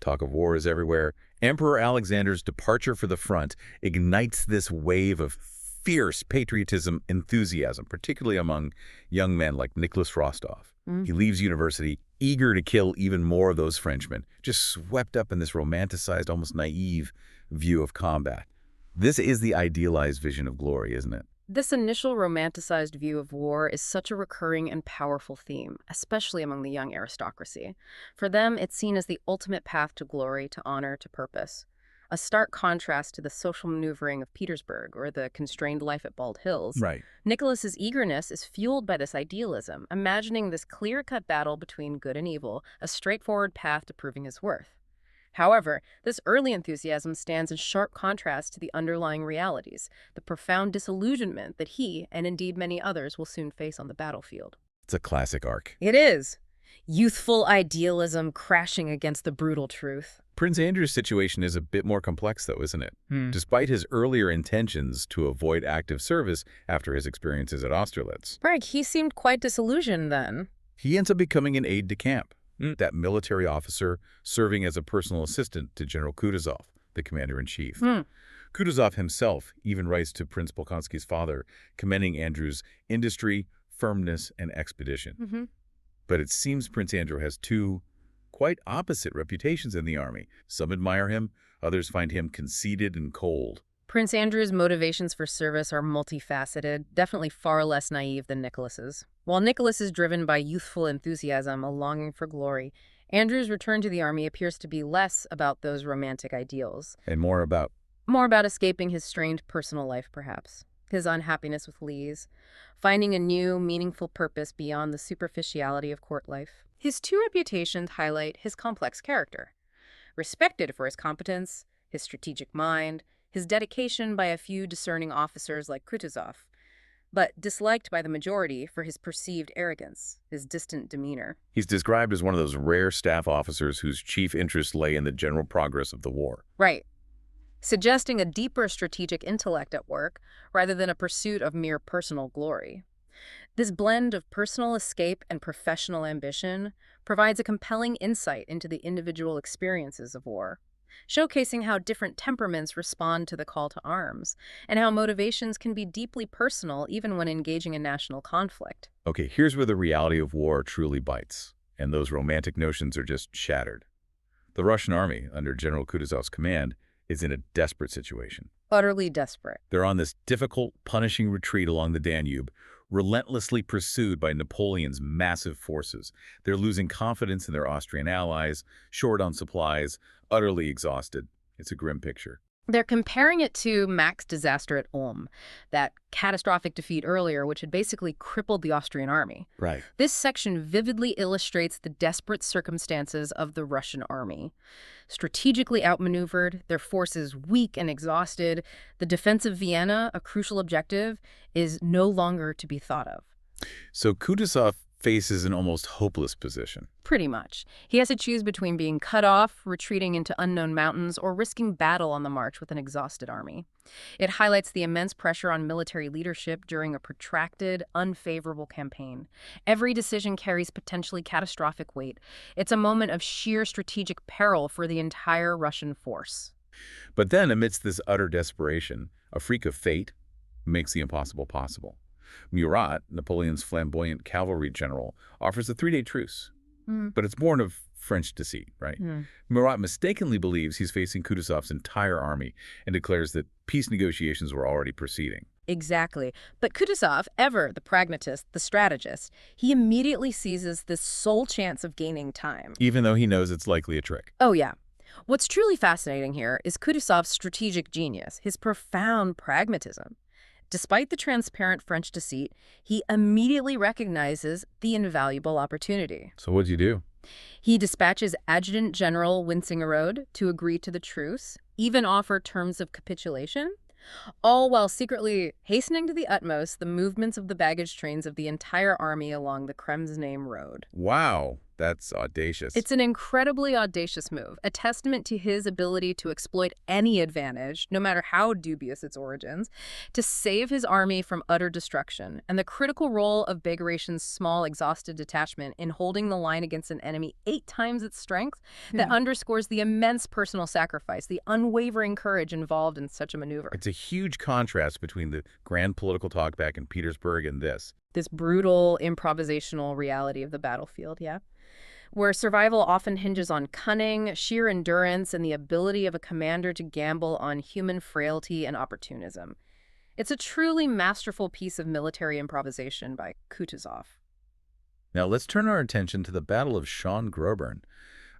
Talk of war is everywhere. Emperor Alexander's departure for the front ignites this wave of fierce patriotism enthusiasm, particularly among young men like Nicholas Rostov. He leaves university eager to kill even more of those Frenchmen, just swept up in this romanticized, almost naive view of combat. This is the idealized vision of glory, isn't it? This initial romanticized view of war is such a recurring and powerful theme, especially among the young aristocracy. For them, it's seen as the ultimate path to glory, to honor, to purpose. A stark contrast to the social maneuvering of Petersburg or the constrained life at Bald Hills. Right. Nicholas's eagerness is fueled by this idealism, imagining this clear-cut battle between good and evil, a straightforward path to proving his worth. However, this early enthusiasm stands in sharp contrast to the underlying realities, the profound disillusionment that he, and indeed many others, will soon face on the battlefield. It's a classic arc. It is. Youthful idealism crashing against the brutal truth. Prince Andrew's situation is a bit more complex, though, isn't it? Despite his earlier intentions to avoid active service after his experiences at Austerlitz. Right, he seemed quite disillusioned then. He ends up becoming an aide-de-camp, that military officer serving as a personal assistant to General Kutuzov, the commander-in-chief. Kutuzov himself even writes to Prince Bolkonsky's father, commending Andrew's industry, firmness, and expedition. But it seems Prince Andrew has two quite opposite reputations in the army. Some admire him, others find him conceited and cold. Prince Andrew's motivations for service are multifaceted, definitely far less naive than Nicholas's. While Nicholas is driven by youthful enthusiasm, a longing for glory, Andrew's return to the army appears to be less about those romantic ideals. And more about escaping his strained personal life, perhaps. His unhappiness with Lise, finding a new, meaningful purpose beyond the superficiality of court life. His two reputations highlight his complex character. Respected for his competence, his strategic mind, his dedication by a few discerning officers like Kutuzov, but disliked by the majority for his perceived arrogance, his distant demeanor. He's described as one of those rare staff officers whose chief interests lay in the general progress of the war. Right. Suggesting a deeper strategic intellect at work rather than a pursuit of mere personal glory. This blend of personal escape and professional ambition provides a compelling insight into the individual experiences of war, showcasing how different temperaments respond to the call to arms, and how motivations can be deeply personal even when engaging in national conflict. Okay, here's where the reality of war truly bites, and those romantic notions are just shattered. The Russian army, under General Kutuzov's command, is in a desperate situation. Utterly desperate. They're on this difficult, punishing retreat along the Danube, relentlessly pursued by Napoleon's massive forces. They're losing confidence in their Austrian allies, short on supplies, utterly exhausted. It's a grim picture. They're comparing it to Mack's disaster at Ulm, that catastrophic defeat earlier, which had basically crippled the Austrian army. Right. This section vividly illustrates the desperate circumstances of the Russian army. Strategically outmaneuvered, their forces weak and exhausted, the defense of Vienna, a crucial objective, is no longer to be thought of. So Kutuzov faces an almost hopeless position. Pretty much. He has to choose between being cut off, retreating into unknown mountains, or risking battle on the march with an exhausted army. It highlights the immense pressure on military leadership during a protracted, unfavorable campaign. Every decision carries potentially catastrophic weight. It's a moment of sheer strategic peril for the entire Russian force. But then, amidst this utter desperation, a freak of fate makes the impossible possible. Murat, Napoleon's flamboyant cavalry general, offers a 3-day truce. But it's born of French deceit, right? Murat mistakenly believes he's facing Kutuzov's entire army and declares that peace negotiations were already proceeding. Exactly. But Kutuzov, ever the pragmatist, the strategist, he immediately seizes this sole chance of gaining time. Even though he knows it's likely a trick. Oh, yeah. What's truly fascinating here is Kutuzov's strategic genius, his profound pragmatism. Despite the transparent French deceit, he immediately recognizes the invaluable opportunity. So what'd you do? He dispatches Adjutant General Winsingerode to agree to the truce, even offer terms of capitulation, all while secretly hastening to the utmost the movements of the baggage trains of the entire army along the Kremsname Road. Wow, that's audacious. It's an incredibly audacious move, a testament to his ability to exploit any advantage, no matter how dubious its origins, to save his army from utter destruction, and the critical role of Bagration's small, exhausted detachment in holding the line against an enemy 8 times its strength that underscores the immense personal sacrifice, the unwavering courage involved in such a maneuver. It's a huge contrast between the grand political talk back in Petersburg and this. This brutal, improvisational reality of the battlefield, yeah? Where survival often hinges on cunning, sheer endurance, and the ability of a commander to gamble on human frailty and opportunism. It's a truly masterful piece of military improvisation by Kutuzov. Now let's turn our attention to the Battle of Schön-Grabern,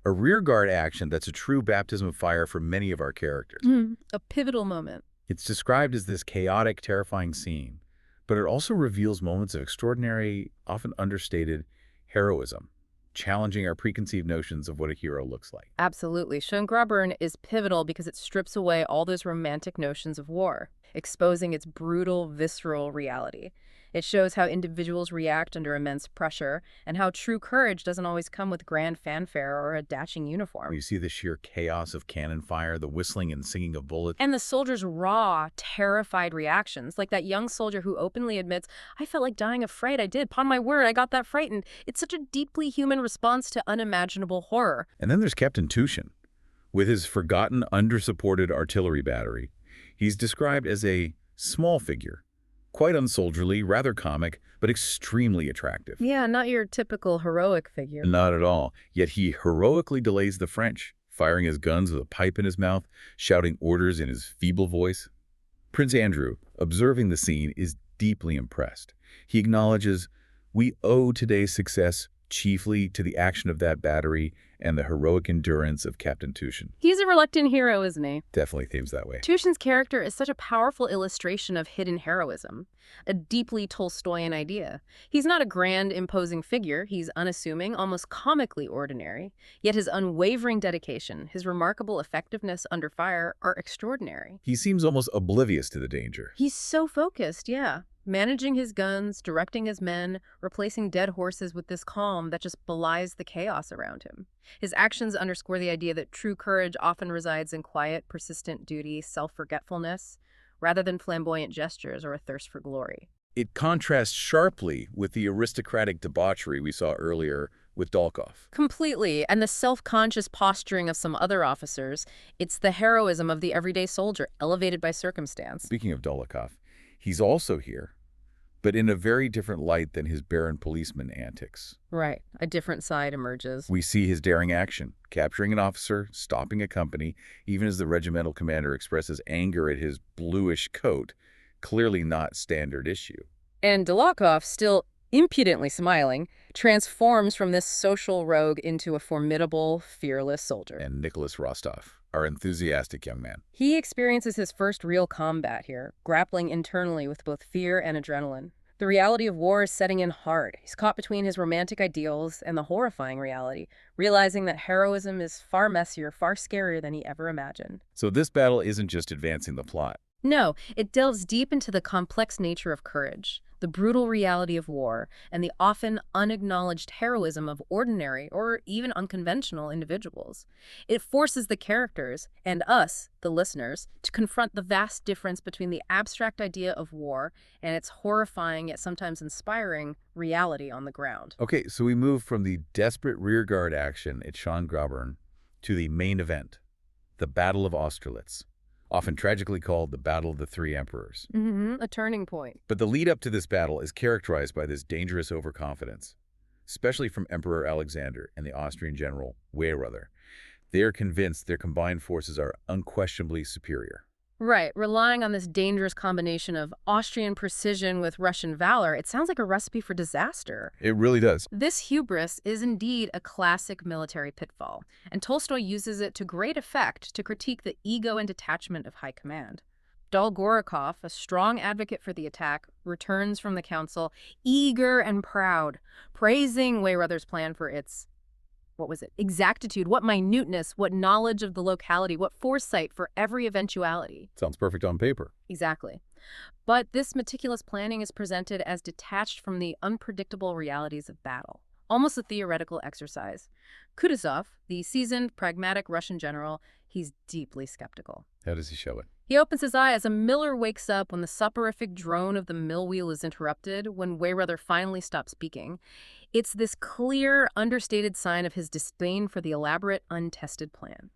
a rearguard action that's a true baptism of fire for many of our characters. A pivotal moment. It's described as this chaotic, terrifying scene, but it also reveals moments of extraordinary, often understated heroism, challenging our preconceived notions of what a hero looks like. Absolutely. Schön-Grabern is pivotal because it strips away all those romantic notions of war, exposing its brutal, visceral reality. It shows how individuals react under immense pressure and how true courage doesn't always come with grand fanfare or a dashing uniform. You see the sheer chaos of cannon fire, the whistling and singing of bullets. And the soldiers' raw, terrified reactions, like that young soldier who openly admits, I felt like dying of fright. I did. Upon my word, I got that frightened. It's such a deeply human response to unimaginable horror. And then there's Captain Tushin. With his forgotten, under-supported artillery battery, he's described as a small figure, quite unsoldierly, rather comic, but extremely attractive. Yeah, not your typical heroic figure. Not at all. Yet he heroically delays the French, firing his guns with a pipe in his mouth, shouting orders in his feeble voice. Prince Andrew, observing the scene, is deeply impressed. He acknowledges, we owe today's success chiefly to the action of that battery and the heroic endurance of Captain Tushin. He's a reluctant hero, isn't he? Definitely themes that way. Tushin's character is such a powerful illustration of hidden heroism, a deeply Tolstoyan idea. He's not a grand, imposing figure. He's unassuming, almost comically ordinary. Yet his unwavering dedication, his remarkable effectiveness under fire are extraordinary. He seems almost oblivious to the danger. He's so focused, yeah. Managing his guns, directing his men, replacing dead horses with this calm that just belies the chaos around him. His actions underscore the idea that true courage often resides in quiet, persistent duty, self-forgetfulness, rather than flamboyant gestures or a thirst for glory. It contrasts sharply with the aristocratic debauchery we saw earlier with Dolkov. Completely, and the self-conscious posturing of some other officers, it's the heroism of the everyday soldier, elevated by circumstance. Speaking of Dolokhov, he's also here, but in a very different light than his barren policeman antics. Right. A different side emerges. We see his daring action, capturing an officer, stopping a company, even as the regimental commander expresses anger at his bluish coat, clearly not standard issue. And Dolokhov, still impudently smiling, transforms from this social rogue into a formidable, fearless soldier. And Nicholas Rostov, our enthusiastic young man. He experiences his first real combat here, grappling internally with both fear and adrenaline. The reality of war is setting in hard. He's caught between his romantic ideals and the horrifying reality, realizing that heroism is far messier, far scarier than he ever imagined. So this battle isn't just advancing the plot. No, it delves deep into the complex nature of courage, the brutal reality of war, and the often unacknowledged heroism of ordinary or even unconventional individuals. It forces the characters, and us, the listeners, to confront the vast difference between the abstract idea of war and its horrifying yet sometimes inspiring reality on the ground. Okay, so we move from the desperate rearguard action at Schön-Grabern to the main event, the Battle of Austerlitz, often tragically called the Battle of the Three Emperors. A turning point. But the lead up to this battle is characterized by this dangerous overconfidence, especially from Emperor Alexander and the Austrian general Weyrother. They are convinced their combined forces are unquestionably superior. Right, relying on this dangerous combination of Austrian precision with Russian valor, it sounds like a recipe for disaster. It really does. This hubris is indeed a classic military pitfall, and Tolstoy uses it to great effect to critique the ego and detachment of high command. Dolgorukov, a strong advocate for the attack, returns from the council eager and proud, praising Weyrother's plan for its exactitude, what minuteness, what knowledge of the locality, what foresight for every eventuality. Sounds perfect on paper. Exactly. But this meticulous planning is presented as detached from the unpredictable realities of battle, almost a theoretical exercise. Kutuzov, the seasoned, pragmatic Russian general, he's deeply skeptical. How does he show it? He opens his eye as a miller wakes up when the soporific drone of the mill wheel is interrupted, when Weyrother finally stops speaking. It's this clear, understated sign of his disdain for the elaborate, untested plan.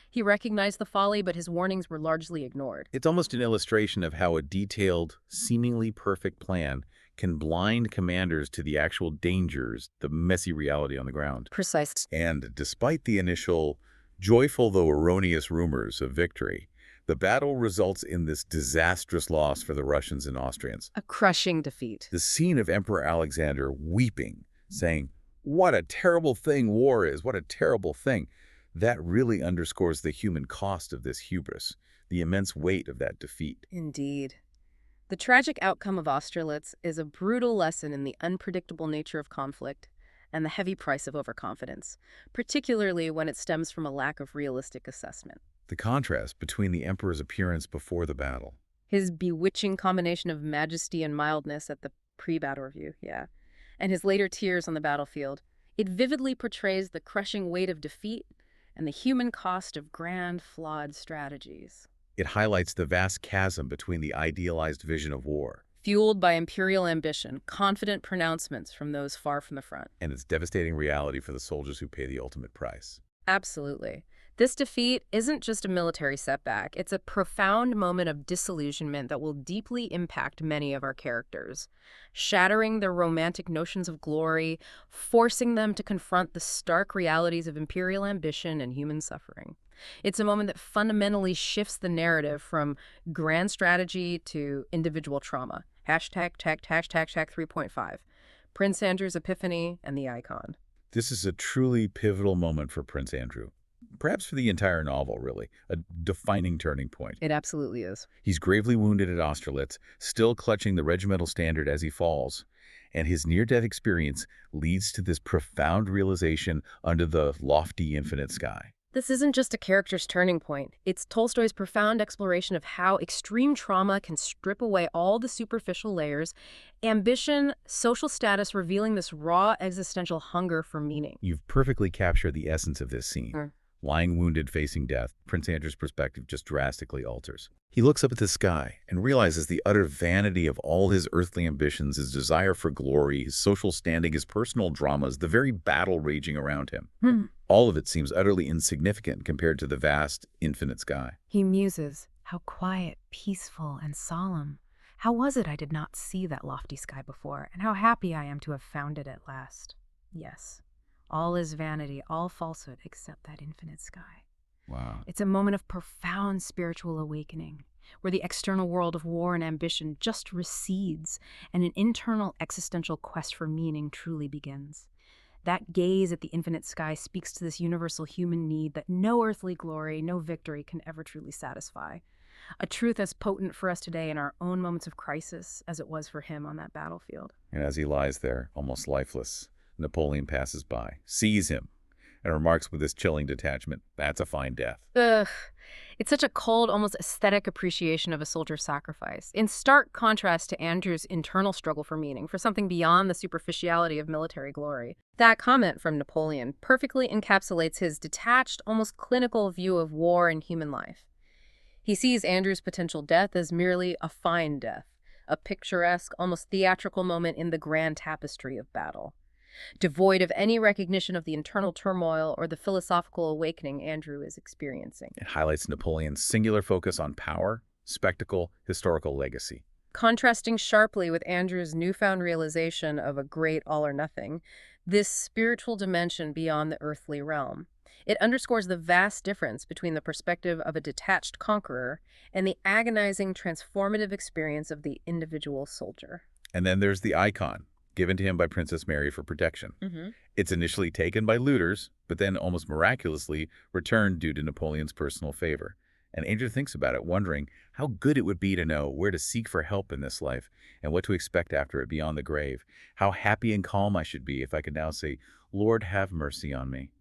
He recognized the folly, but his warnings were largely ignored. It's almost an illustration of how a detailed, seemingly perfect plan can blind commanders to the actual dangers, the messy reality on the ground. Precise. And despite the initial joyful though erroneous rumors of victory, the battle results in this disastrous loss for the Russians and Austrians. A crushing defeat. The scene of Emperor Alexander weeping, saying, "What a terrible thing war is, what a terrible thing." That really underscores the human cost of this hubris, the immense weight of that defeat. Indeed. The tragic outcome of Austerlitz is a brutal lesson in the unpredictable nature of conflict and the heavy price of overconfidence, particularly when it stems from a lack of realistic assessment. The contrast between the emperor's appearance before the battle, His bewitching combination of majesty and mildness at the pre-battle review, and his later tears on the battlefield, it vividly portrays the crushing weight of defeat and the human cost of grand, flawed strategies. it highlights the vast chasm between the idealized vision of war Fueled by imperial ambition, confident pronouncements from those far from the front. and its devastating reality for the soldiers who pay the ultimate price. Absolutely. This defeat isn't just a military setback. It's a profound moment of disillusionment that will deeply impact many of our characters, shattering their romantic notions of glory, forcing them to confront the stark realities of imperial ambition and human suffering. It's a moment that fundamentally shifts the narrative from grand strategy to individual trauma. Hashtag 3.5. Prince Andrew's epiphany and the icon. This is a truly pivotal moment for Prince Andrew. Perhaps for the entire novel, really. A defining turning point. It absolutely is. He's gravely wounded at Austerlitz, still clutching the regimental standard as he falls. And his near-death experience leads to this profound realization under the lofty infinite sky. This isn't just a character's turning point. It's Tolstoy's profound exploration of how extreme trauma can strip away all the superficial layers, ambition, social status, revealing this raw existential hunger for meaning. You've perfectly captured the essence of this scene. Lying wounded, facing death, Prince Andrew's perspective just drastically alters. He looks up at the sky and realizes the utter vanity of all his earthly ambitions, his desire for glory, his social standing, his personal dramas, the very battle raging around him. All of it seems utterly insignificant compared to the vast, infinite sky. He muses, how quiet, peaceful, and solemn. How was it I did not see that lofty sky before, and how happy I am to have found it at last. Yes, all is vanity, all falsehood, except that infinite sky. Wow. It's a moment of profound spiritual awakening, where the external world of war and ambition just recedes, and an internal existential quest for meaning truly begins. That gaze at the infinite sky speaks to this universal human need that no earthly glory, no victory can ever truly satisfy. A truth as potent for us today in our own moments of crisis as it was for him on that battlefield. And as he lies there, almost lifeless, Napoleon passes by, sees him, and remarks with this chilling detachment, "That's a fine death." Ugh. It's such a cold, almost aesthetic appreciation of a soldier's sacrifice, in stark contrast to Andrew's internal struggle for meaning, for something beyond the superficiality of military glory. That comment from Napoleon perfectly encapsulates his detached, almost clinical view of war and human life. He sees Andrew's potential death as merely a fine death, a picturesque, almost theatrical moment in the grand tapestry of battle. devoid of any recognition of the internal turmoil or the philosophical awakening Andrew is experiencing. It highlights Napoleon's singular focus on power, spectacle, historical legacy. Contrasting sharply with Andrew's newfound realization of a great all or nothing, this spiritual dimension beyond the earthly realm. It underscores the vast difference between the perspective of a detached conqueror and the agonizing, transformative experience of the individual soldier. And then there's the icon, given to him by Princess Mary for protection. Mm-hmm. It's initially taken by looters, but then almost miraculously returned due to Napoleon's personal favor. And Andrew thinks about it, wondering how good it would be to know where to seek for help in this life and what to expect after it beyond the grave. How happy and calm I should be if I could now say, Lord, have mercy on me.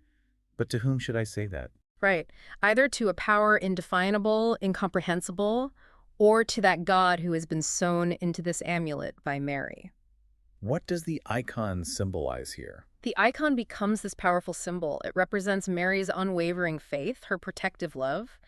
But to whom should I say that? Right. Either to a power indefinable, incomprehensible, or to that God who has been sewn into this amulet by Mary. What does the icon symbolize here? The icon becomes this powerful symbol. It represents Mary's unwavering faith, her protective love,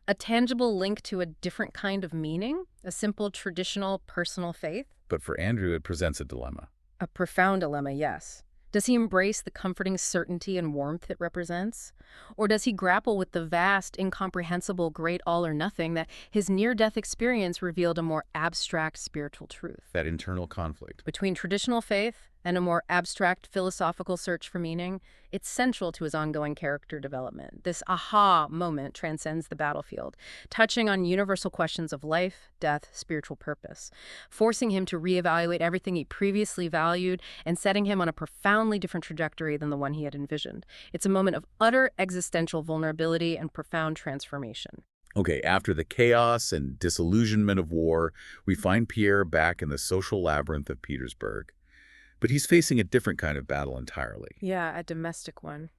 a tangible link to a different kind of meaning, a simple, traditional, personal faith. But for Andrew, it presents a dilemma. A profound dilemma, yes. Does he embrace the comforting certainty and warmth it represents? Or does he grapple with the vast, incomprehensible great all or nothing that his near-death experience revealed a more abstract spiritual truth? That internal conflict. Between traditional faith and a more abstract philosophical search for meaning, it's central to his ongoing character development. This aha moment transcends the battlefield, touching on universal questions of life, death, spiritual purpose, forcing him to reevaluate everything he previously valued and setting him on a profoundly different trajectory than the one he had envisioned. It's a moment of utter existential vulnerability and profound transformation. Okay, after the chaos and disillusionment of war, we find Pierre back in the social labyrinth of Petersburg. But he's facing a different kind of battle entirely. Yeah, a domestic one.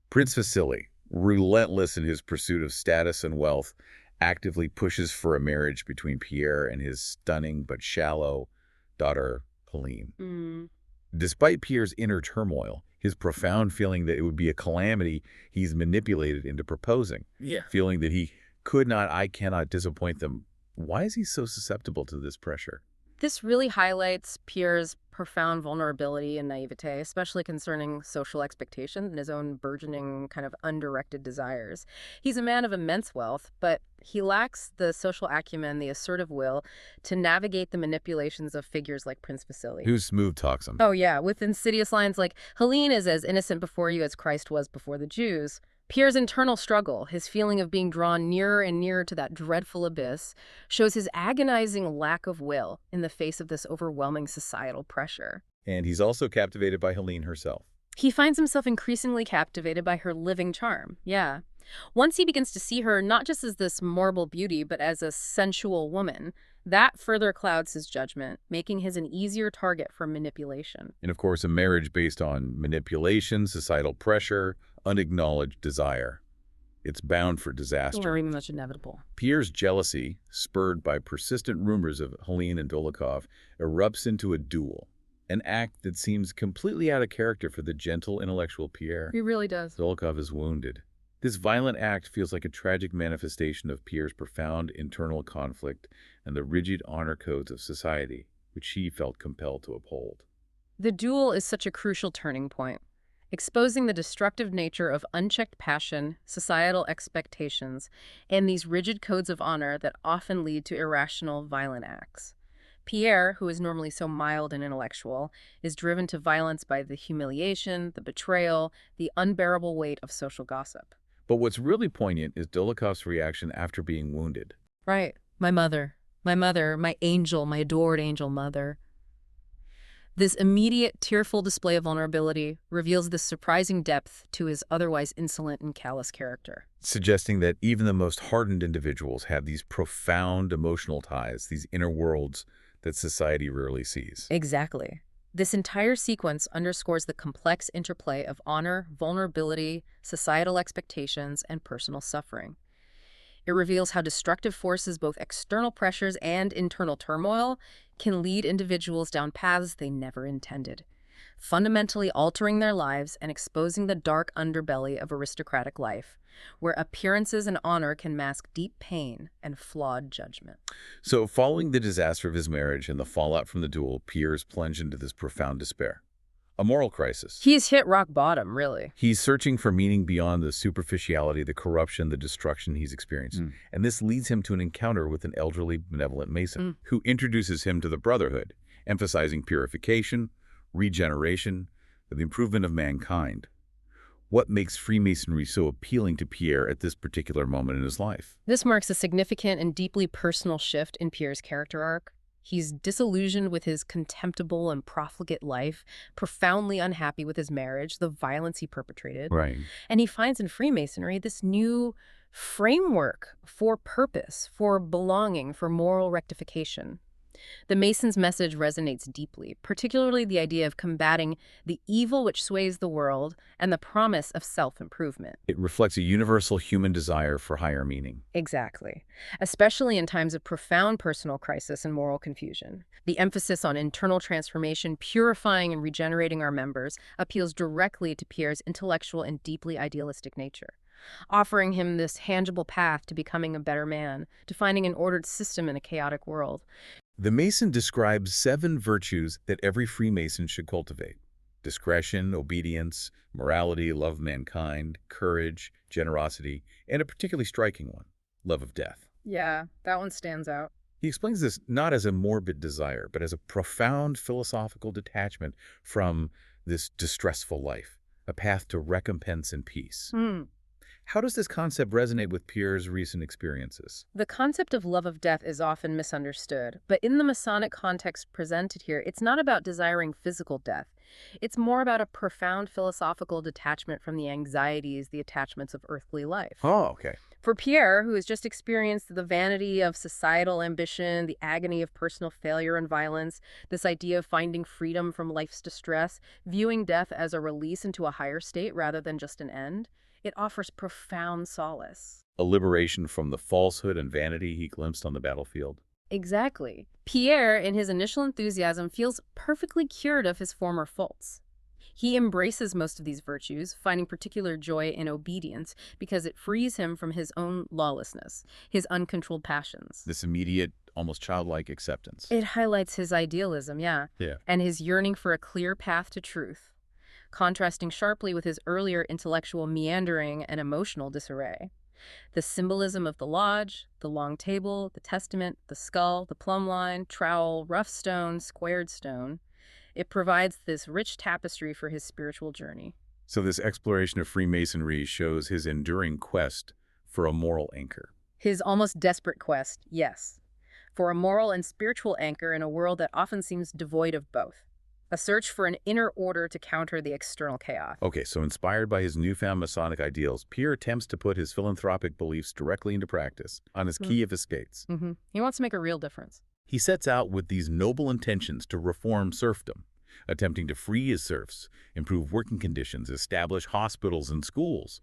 Prince Vasily, relentless in his pursuit of status and wealth, actively pushes for a marriage between Pierre and his stunning but shallow daughter, Pauline. Despite Pierre's inner turmoil, his profound feeling that it would be a calamity, he's manipulated into proposing. Feeling that I cannot disappoint them. Why is he so susceptible to this pressure? This really highlights Pierre's profound vulnerability and naivete, especially concerning social expectations and his own burgeoning kind of undirected desires. He's a man of immense wealth, but he lacks the social acumen, the assertive will to navigate the manipulations of figures like Prince Vasily. Who smooth talks him. Oh yeah, with insidious lines like, Helene is as innocent before you as Christ was before the Jews. Pierre's internal struggle, his feeling of being drawn nearer and nearer to that dreadful abyss, shows his agonizing lack of will in the face of this overwhelming societal pressure. And he's also captivated by Helene herself. He finds himself increasingly captivated by her living charm, yeah. Once he begins to see her not just as this marble beauty, but as a sensual woman, that further clouds his judgment, making his an easier target for manipulation. And of course, a marriage based on manipulation, societal pressure, unacknowledged desire. It's bound for disaster. Very much inevitable. Pierre's jealousy, spurred by persistent rumors of Helene and Dolokhov, erupts into a duel, an act that seems completely out of character for the gentle, intellectual Pierre. He really does. Dolokhov is wounded. This violent act feels like a tragic manifestation of Pierre's profound internal conflict and the rigid honor codes of society, which he felt compelled to uphold. The duel is such a crucial turning point, exposing the destructive nature of unchecked passion, societal expectations, and these rigid codes of honor that often lead to irrational, violent acts. Pierre, who is normally so mild and intellectual, is driven to violence by the humiliation, the betrayal, the unbearable weight of social gossip. But what's really poignant is Dolokhov's reaction after being wounded. Right. My mother, my angel, my adored angel mother. This immediate, tearful display of vulnerability reveals the surprising depth to his otherwise insolent and callous character. Suggesting that even the most hardened individuals have these profound emotional ties, these inner worlds that society rarely sees. Exactly. This entire sequence underscores the complex interplay of honor, vulnerability, societal expectations, and personal suffering. It reveals how destructive forces, both external pressures and internal turmoil, can lead individuals down paths they never intended, fundamentally altering their lives and exposing the dark underbelly of aristocratic life, where appearances and honor can mask deep pain and flawed judgment. So, following the disaster of his marriage and the fallout from the duel, Pierre's plunged into this profound despair. a moral crisis. He's hit rock bottom, really. He's searching for meaning beyond the superficiality, the corruption, the destruction he's experienced. And this leads him to an encounter with an elderly, benevolent Mason who introduces him to the Brotherhood, emphasizing purification, regeneration, the improvement of mankind. What makes Freemasonry so appealing to Pierre at this particular moment in his life? This marks a significant and deeply personal shift in Pierre's character arc. He's disillusioned with his contemptible and profligate life, profoundly unhappy with his marriage, the violence he perpetrated. Right. And he finds in Freemasonry this new framework for purpose, for belonging, for moral rectification. The Mason's message resonates deeply, particularly the idea of combating the evil which sways the world and the promise of self-improvement. It reflects a universal human desire for higher meaning. Exactly. Especially in times of profound personal crisis and moral confusion. The emphasis on internal transformation, purifying and regenerating our members, appeals directly to Pierre's intellectual and deeply idealistic nature, offering him this tangible path to becoming a better man, to finding an ordered system in a chaotic world. The Mason describes 7 virtues that every Freemason should cultivate: discretion, obedience, morality, love of mankind, courage, generosity, and a particularly striking one, love of death. Yeah, that one stands out. He explains this not as a morbid desire, but as a profound philosophical detachment from this distressful life, a path to recompense and peace. How does this concept resonate with Pierre's recent experiences? The concept of love of death is often misunderstood, but in the Masonic context presented here, it's not about desiring physical death. It's more about a profound philosophical detachment from the anxieties, the attachments of earthly life. Oh, okay. For Pierre, who has just experienced the vanity of societal ambition, the agony of personal failure and violence, this idea of finding freedom from life's distress, viewing death as a release into a higher state rather than just an end, it offers profound solace. A liberation from the falsehood and vanity he glimpsed on the battlefield. Exactly. Pierre, in his initial enthusiasm, feels perfectly cured of his former faults. He embraces most of these virtues, finding particular joy in obedience because it frees him from his own lawlessness, his uncontrolled passions. This immediate, almost childlike acceptance. It highlights his idealism, yeah, and his yearning for a clear path to truth, contrasting sharply with his earlier intellectual meandering and emotional disarray. The symbolism of the lodge, the long table, the testament, the skull, the plumb line, trowel, rough stone, squared stone, it provides this rich tapestry for his spiritual journey. So this exploration of Freemasonry shows his enduring quest for a moral anchor. His almost desperate quest, yes, for a moral and spiritual anchor in a world that often seems devoid of both. A search for an inner order to counter the external chaos. Okay, so inspired by his newfound Masonic ideals, Pierre attempts to put his philanthropic beliefs directly into practice on his key of his skates. He wants to make a real difference. He sets out with these noble intentions to reform serfdom, attempting to free his serfs, improve working conditions, establish hospitals and schools.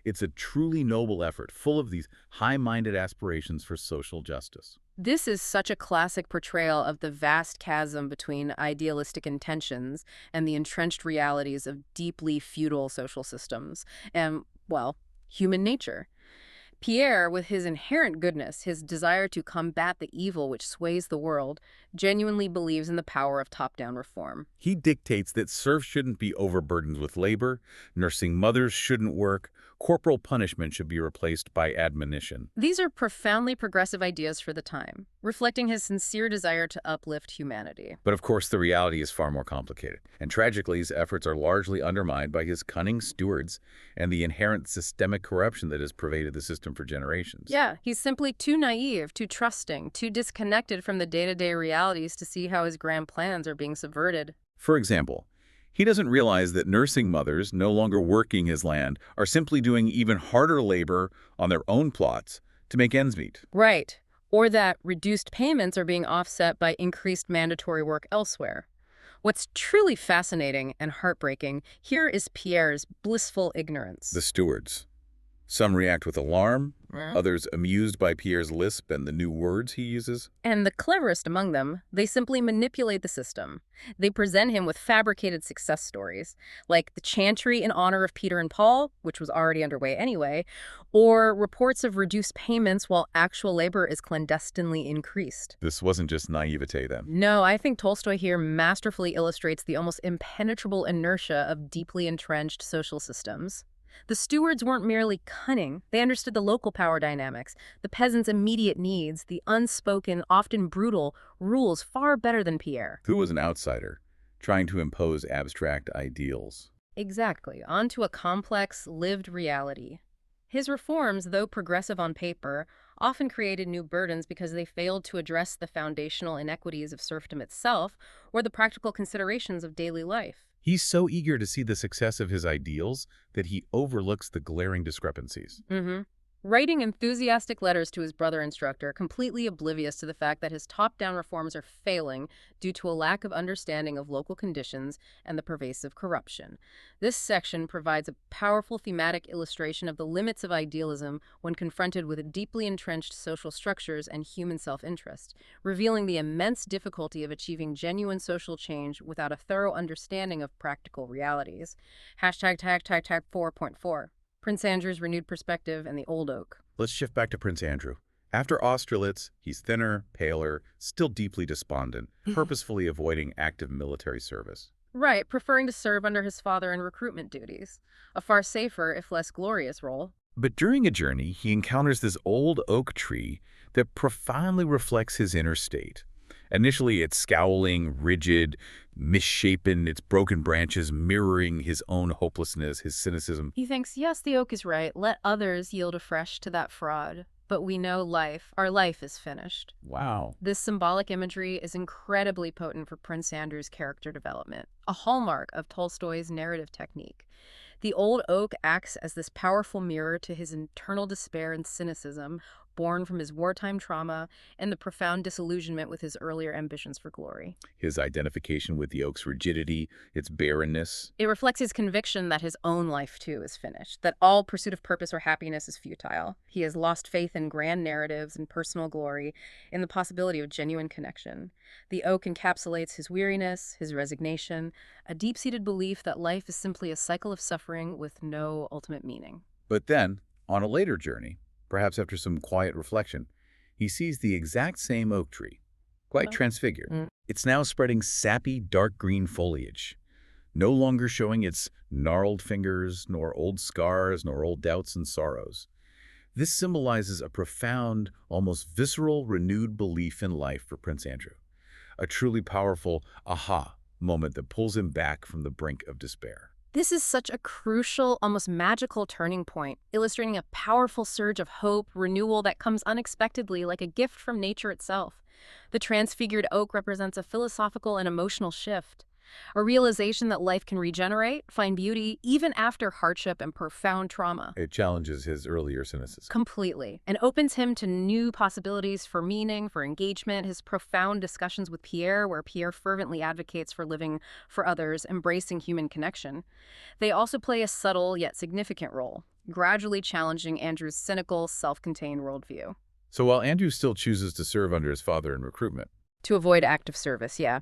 It's a truly noble effort, full of these high-minded aspirations for social justice. This is such a classic portrayal of the vast chasm between idealistic intentions and the entrenched realities of deeply feudal social systems and, well, human nature. Pierre, with his inherent goodness, his desire to combat the evil which sways the world, genuinely believes in the power of top-down reform. He dictates that serfs shouldn't be overburdened with labor, nursing mothers shouldn't work, corporal punishment should be replaced by admonition. These are profoundly progressive ideas for the time, reflecting his sincere desire to uplift humanity. But of course, the reality is far more complicated, and tragically, his efforts are largely undermined by his cunning stewards and the inherent systemic corruption that has pervaded the system for generations. Yeah, he's simply too naive, too trusting, too disconnected from the day-to-day realities to see how his grand plans are being subverted. For example, he doesn't realize that nursing mothers, no longer working his land, are simply doing even harder labor on their own plots to make ends meet. Right. Or that reduced payments are being offset by increased mandatory work elsewhere. What's truly fascinating and heartbreaking here is Pierre's blissful ignorance. The stewards. Some react with alarm, others amused by Pierre's lisp and the new words he uses. And the cleverest among them, they simply manipulate the system. They present him with fabricated success stories, like the chantry in honor of Peter and Paul, which was already underway anyway, or reports of reduced payments while actual labor is clandestinely increased. This wasn't just naivete then. No, I think Tolstoy here masterfully illustrates the almost impenetrable inertia of deeply entrenched social systems. The stewards weren't merely cunning. They understood the local power dynamics, the peasants' immediate needs, the unspoken, often brutal, rules far better than Pierre. Who was an outsider, trying to impose abstract ideals? Exactly, onto a complex, lived reality. His reforms, though progressive on paper, often created new burdens because they failed to address the foundational inequities of serfdom itself or the practical considerations of daily life. He's so eager to see the success of his ideals that he overlooks the glaring discrepancies. Writing enthusiastic letters to his brother instructor, completely oblivious to the fact that his top-down reforms are failing due to a lack of understanding of local conditions and the pervasive corruption. This section provides a powerful thematic illustration of the limits of idealism when confronted with deeply entrenched social structures and human self-interest, revealing the immense difficulty of achieving genuine social change without a thorough understanding of practical realities. Hashtag tag tag tag 4.4. Prince Andrew's renewed perspective and the old oak. Let's shift back to Prince Andrew. After Austerlitz, he's thinner, paler, still deeply despondent, purposefully avoiding active military service. Right, preferring to serve under his father in recruitment duties. A far safer, if less glorious, role. But during a journey, he encounters this old oak tree that profoundly reflects his inner state. Initially, it's scowling, rigid, misshapen, its broken branches mirroring his own hopelessness, his cynicism. He thinks, yes, the oak is right. Let others yield afresh to that fraud. But we know our life is finished. Wow. This symbolic imagery is incredibly potent for Prince Andrew's character development, a hallmark of Tolstoy's narrative technique. The old oak acts as this powerful mirror to his internal despair and cynicism, born from his wartime trauma and the profound disillusionment with his earlier ambitions for glory. His identification with the oak's rigidity, its barrenness. It reflects his conviction that his own life, too, is finished, that all pursuit of purpose or happiness is futile. He has lost faith in grand narratives and personal glory, in the possibility of genuine connection. The oak encapsulates his weariness, his resignation, a deep-seated belief that life is simply a cycle of suffering with no ultimate meaning. But then, on a later journey, perhaps after some quiet reflection, he sees the exact same oak tree, quite transfigured. It's now spreading sappy, dark green foliage, no longer showing its gnarled fingers, nor old scars, nor old doubts and sorrows. This symbolizes a profound, almost visceral, renewed belief in life for Prince Andrew, a truly powerful aha moment that pulls him back from the brink of despair. This is such a crucial, almost magical turning point, illustrating a powerful surge of hope, renewal that comes unexpectedly like a gift from nature itself. The transfigured oak represents a philosophical and emotional shift, a realization that life can regenerate, find beauty, even after hardship and profound trauma. It challenges his earlier cynicism. Completely, and opens him to new possibilities for meaning, for engagement. His profound discussions with Pierre, where Pierre fervently advocates for living for others, embracing human connection. They also play a subtle yet significant role, gradually challenging Andrew's cynical, self-contained worldview. So while Andrew still chooses to serve under his father in recruitment, To avoid active service, yeah.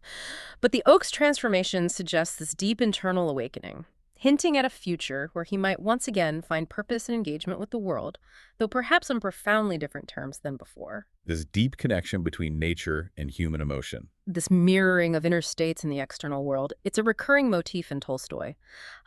But the oak's transformation suggests this deep internal awakening, hinting at a future where he might once again find purpose and engagement with the world, though perhaps on profoundly different terms than before. this deep connection between nature and human emotion. This mirroring of inner states in the external world, it's a recurring motif in Tolstoy,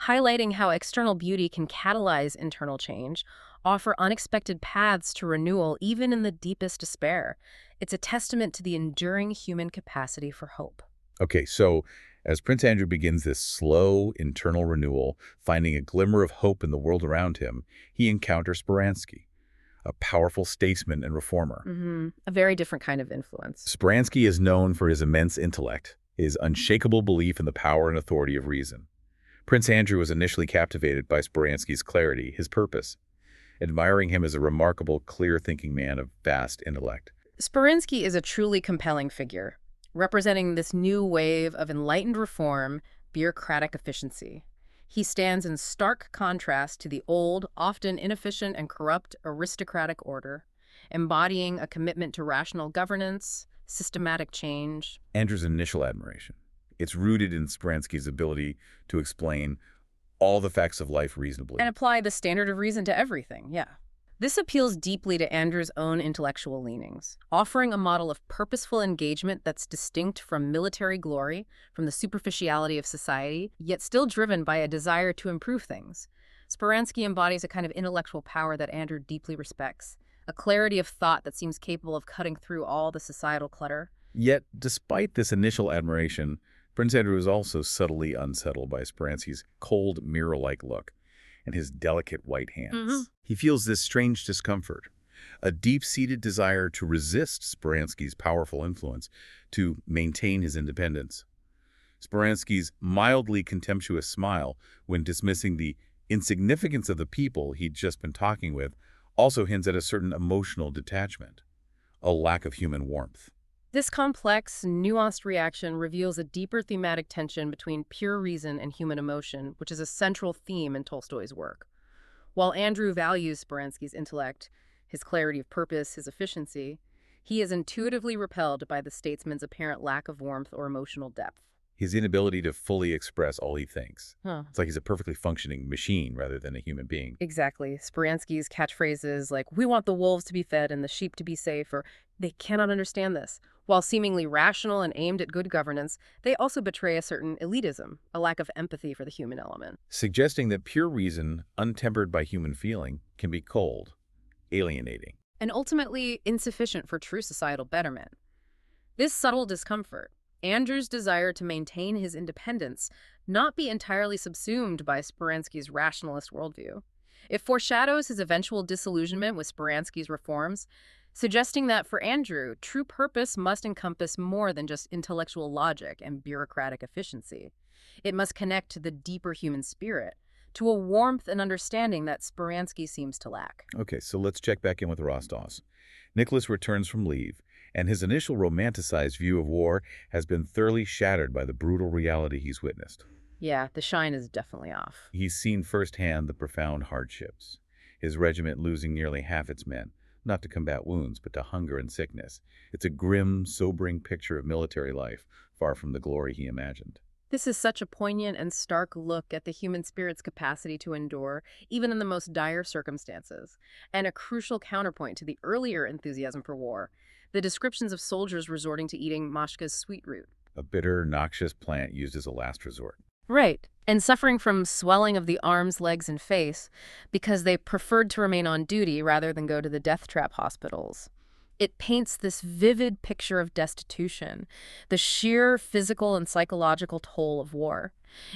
highlighting how external beauty can catalyze internal change, offer unexpected paths to renewal even in the deepest despair. It's a testament to the enduring human capacity for hope. Okay, so as Prince Andrew begins this slow internal renewal, finding a glimmer of hope in the world around him, he encounters Speransky, a powerful statesman and reformer. A very different kind of influence. Speransky is known for his immense intellect, his unshakable belief in the power and authority of reason. Prince Andrew was initially captivated by Speransky's clarity, his purpose, admiring him as a remarkable, clear-thinking man of vast intellect. Speransky is a truly compelling figure, representing this new wave of enlightened reform, bureaucratic efficiency. He stands in stark contrast to the old, often inefficient and corrupt aristocratic order, embodying a commitment to rational governance, systematic change. Andrew's initial admiration. It's rooted in Speransky's ability to explain all the facts of life reasonably. And apply the standard of reason to everything, yeah. This appeals deeply to Andrew's own intellectual leanings, offering a model of purposeful engagement that's distinct from military glory, from the superficiality of society, yet still driven by a desire to improve things. Speransky embodies a kind of intellectual power that Andrew deeply respects, a clarity of thought that seems capable of cutting through all the societal clutter. Yet, despite this initial admiration, Prince Andrew is also subtly unsettled by Speransky's cold, mirror-like look and his delicate white hands. He feels this strange discomfort, a deep-seated desire to resist Speransky's powerful influence, to maintain his independence. Speransky's mildly contemptuous smile when dismissing the insignificance of the people he'd just been talking with also hints at a certain emotional detachment, a lack of human warmth. This complex, nuanced reaction reveals a deeper thematic tension between pure reason and human emotion, which is a central theme in Tolstoy's work. While Andrew values Speransky's intellect, his clarity of purpose, his efficiency, he is intuitively repelled by the statesman's apparent lack of warmth or emotional depth. His inability to fully express all he thinks. It's like he's a perfectly functioning machine rather than a human being. Exactly. Speransky's catchphrases like, "We want the wolves to be fed and the sheep to be safe," or "they cannot understand this." While seemingly rational and aimed at good governance, they also betray a certain elitism, a lack of empathy for the human element. Suggesting that pure reason, untempered by human feeling, can be cold, alienating. And ultimately insufficient for true societal betterment. This subtle discomfort, Andrew's desire to maintain his independence, not be entirely subsumed by Speransky's rationalist worldview. It foreshadows his eventual disillusionment with Speransky's reforms, suggesting that for Andrew, true purpose must encompass more than just intellectual logic and bureaucratic efficiency. It must connect to the deeper human spirit, to a warmth and understanding that Speransky seems to lack. Okay, so let's check back in with Rostov's. Nicholas returns from leave, and his initial romanticized view of war has been thoroughly shattered by the brutal reality he's witnessed. Yeah, the shine is definitely off. He's seen firsthand the profound hardships, his regiment losing nearly half its men, not to combat wounds, but to hunger and sickness. It's a grim, sobering picture of military life, far from the glory he imagined. This is such a poignant and stark look at the human spirit's capacity to endure, even in the most dire circumstances, and a crucial counterpoint to the earlier enthusiasm for war, the descriptions of soldiers resorting to eating mashka's sweet root. A bitter, noxious plant used as a last resort. Right, and suffering from swelling of the arms, legs, and face because they preferred to remain on duty rather than go to the death trap hospitals. It paints this vivid picture of destitution, the sheer physical and psychological toll of war.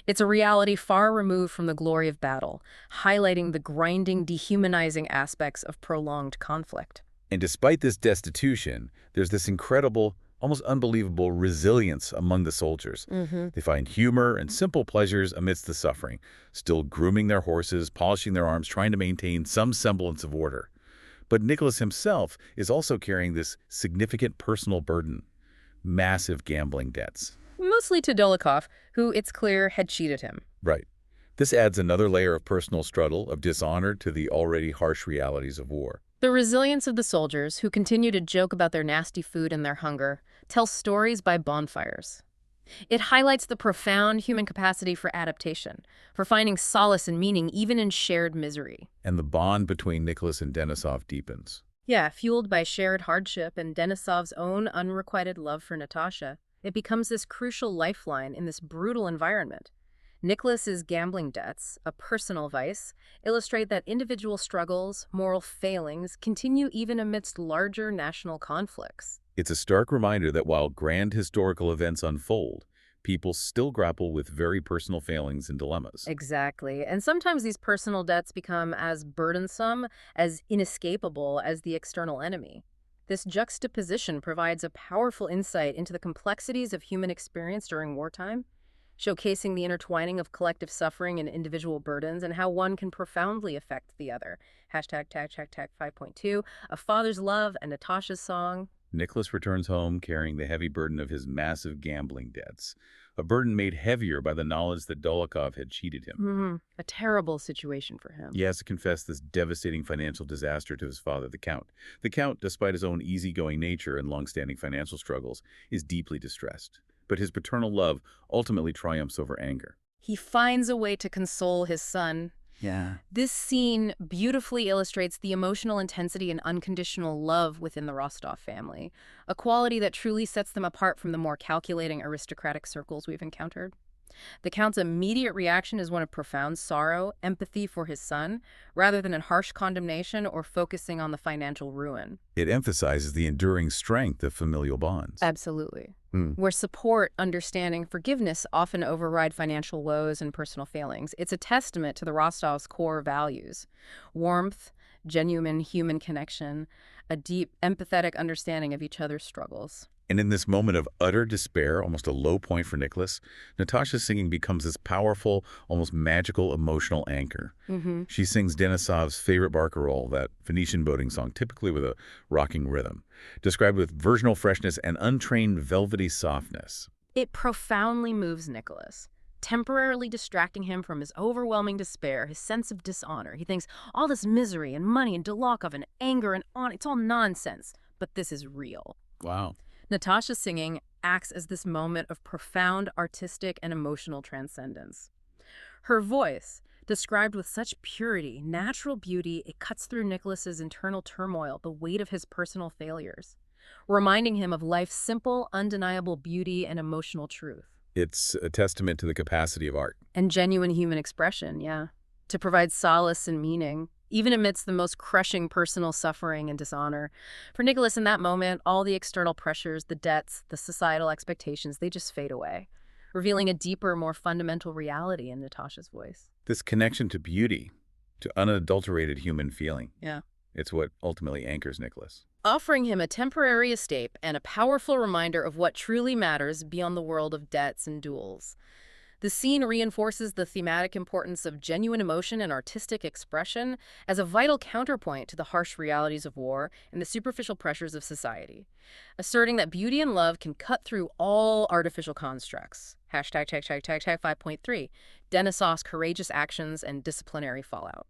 It's a reality far removed from the glory of battle, highlighting the grinding, dehumanizing aspects of prolonged conflict. And despite this destitution, there's this incredible, almost unbelievable resilience among the soldiers. They find humor and simple pleasures amidst the suffering, still grooming their horses, polishing their arms, trying to maintain some semblance of order. But Nicholas himself is also carrying this significant personal burden, massive gambling debts. Mostly to Dolokhov, who, it's clear, had cheated him. Right. This adds another layer of personal struggle, of dishonor to the already harsh realities of war. The resilience of the soldiers, who continue to joke about their nasty food and their hunger, tells stories by bonfires. It highlights the profound human capacity for adaptation, for finding solace and meaning even in shared misery. And the bond between Nicholas and Denisov deepens. Yeah, fueled by shared hardship and Denisov's own unrequited love for Natasha, it becomes this crucial lifeline in this brutal environment. Nicholas's gambling debts, a personal vice, illustrate that individual struggles, moral failings, continue even amidst larger national conflicts. It's a stark reminder that while grand historical events unfold, people still grapple with very personal failings and dilemmas. Exactly. And sometimes these personal debts become as burdensome, as inescapable as the external enemy. This juxtaposition provides a powerful insight into the complexities of human experience during wartime, showcasing the intertwining of collective suffering and individual burdens and how one can profoundly affect the other. #5.2, A Father's Love and Natasha's Song. Nicholas returns home carrying the heavy burden of his massive gambling debts, a burden made heavier by the knowledge that Dolokhov had cheated him. A terrible situation for him. He has to confess this devastating financial disaster to his father, the Count. The Count, despite his own easygoing nature and long-standing financial struggles, is deeply distressed. But his paternal love ultimately triumphs over anger. He finds a way to console his son. Yeah. This scene beautifully illustrates the emotional intensity and unconditional love within the Rostov family, a quality that truly sets them apart from the more calculating aristocratic circles we've encountered. The Count's immediate reaction is one of profound sorrow, empathy for his son, rather than a harsh condemnation or focusing on the financial ruin. It emphasizes the enduring strength of familial bonds. Absolutely. Where support, understanding, forgiveness often override financial woes and personal failings. It's a testament to the Rostovs' core values: warmth, genuine human connection, a deep, empathetic understanding of each other's struggles. And in this moment of utter despair, almost a low point for Nicholas, Natasha's singing becomes this powerful, almost magical emotional anchor. She sings Denisov's favorite barcarolle, that Venetian boating song, typically with a rocking rhythm, described with virginal freshness and untrained velvety softness. It profoundly moves Nicholas, temporarily distracting him from his overwhelming despair, his sense of dishonor. He thinks all this misery and money and Dolokhov and anger and on, it's all nonsense, but this is real. Wow. Natasha's singing acts as this moment of profound artistic and emotional transcendence. Her voice, described with such purity, natural beauty, it cuts through Nicholas's internal turmoil, the weight of his personal failures, reminding him of life's simple, undeniable beauty and emotional truth. It's a testament to the capacity of art. And genuine human expression, yeah, to provide solace and meaning, even amidst the most crushing personal suffering and dishonor. For Nicholas in that moment, all the external pressures, the debts, the societal expectations, they just fade away, revealing a deeper, more fundamental reality in Natasha's voice. This connection to beauty, to unadulterated human feeling. Yeah. It's what ultimately anchors Nicholas. Offering him a temporary escape and a powerful reminder of what truly matters beyond the world of debts and duels. The scene reinforces the thematic importance of genuine emotion and artistic expression as a vital counterpoint to the harsh realities of war and the superficial pressures of society, asserting that beauty and love can cut through all artificial constructs. Hashtag 5.3, Denisov's courageous actions and disciplinary fallout.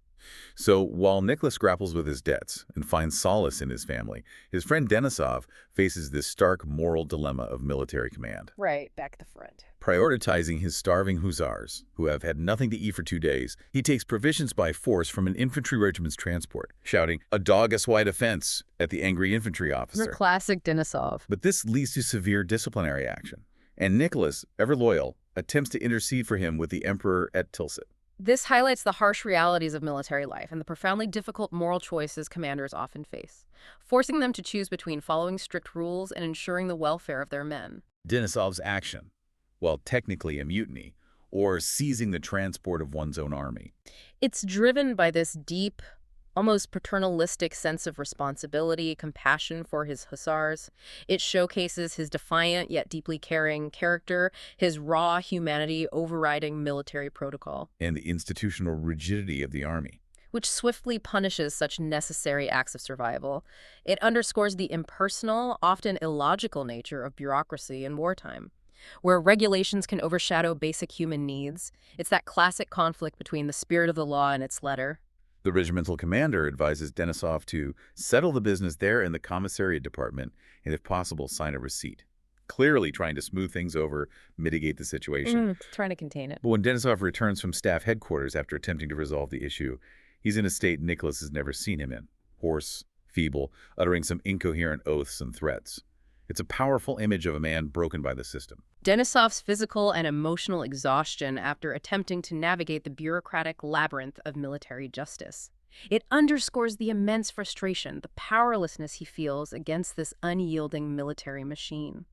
So while Nicholas grapples with his debts and finds solace in his family, his friend Denisov faces this stark moral dilemma of military command. Right, back at the front. Prioritizing his starving hussars, who have had nothing to eat for 2 days, he takes provisions by force from an infantry regiment's transport, shouting, "A dog a white offense," at the angry infantry officer. Your classic Denisov. But this leads to severe disciplinary action, and Nicholas, ever loyal, attempts to intercede for him with the emperor at Tilsit. This highlights the harsh realities of military life and the profoundly difficult moral choices commanders often face, forcing them to choose between following strict rules and ensuring the welfare of their men. Denisov's action, while technically a mutiny, or seizing the transport of one's own army. It's driven by this deep, almost paternalistic sense of responsibility, compassion for his hussars. It showcases his defiant yet deeply caring character, his raw humanity overriding military protocol, And the institutional rigidity of the army. which swiftly punishes such necessary acts of survival. It underscores the impersonal, often illogical nature of bureaucracy in wartime, where regulations can overshadow basic human needs. It's that classic conflict between the spirit of the law and its letter. The regimental commander advises Denisov to settle the business there in the commissariat department and, if possible, sign a receipt, clearly trying to smooth things over, mitigate the situation. Trying to contain it. But when Denisov returns from staff headquarters after attempting to resolve the issue, he's in a state Nicholas has never seen him in, hoarse, feeble, uttering some incoherent oaths and threats. It's a powerful image of a man broken by the system. Denisov's physical and emotional exhaustion after attempting to navigate the bureaucratic labyrinth of military justice. It underscores the immense frustration, the powerlessness he feels against this unyielding military machine.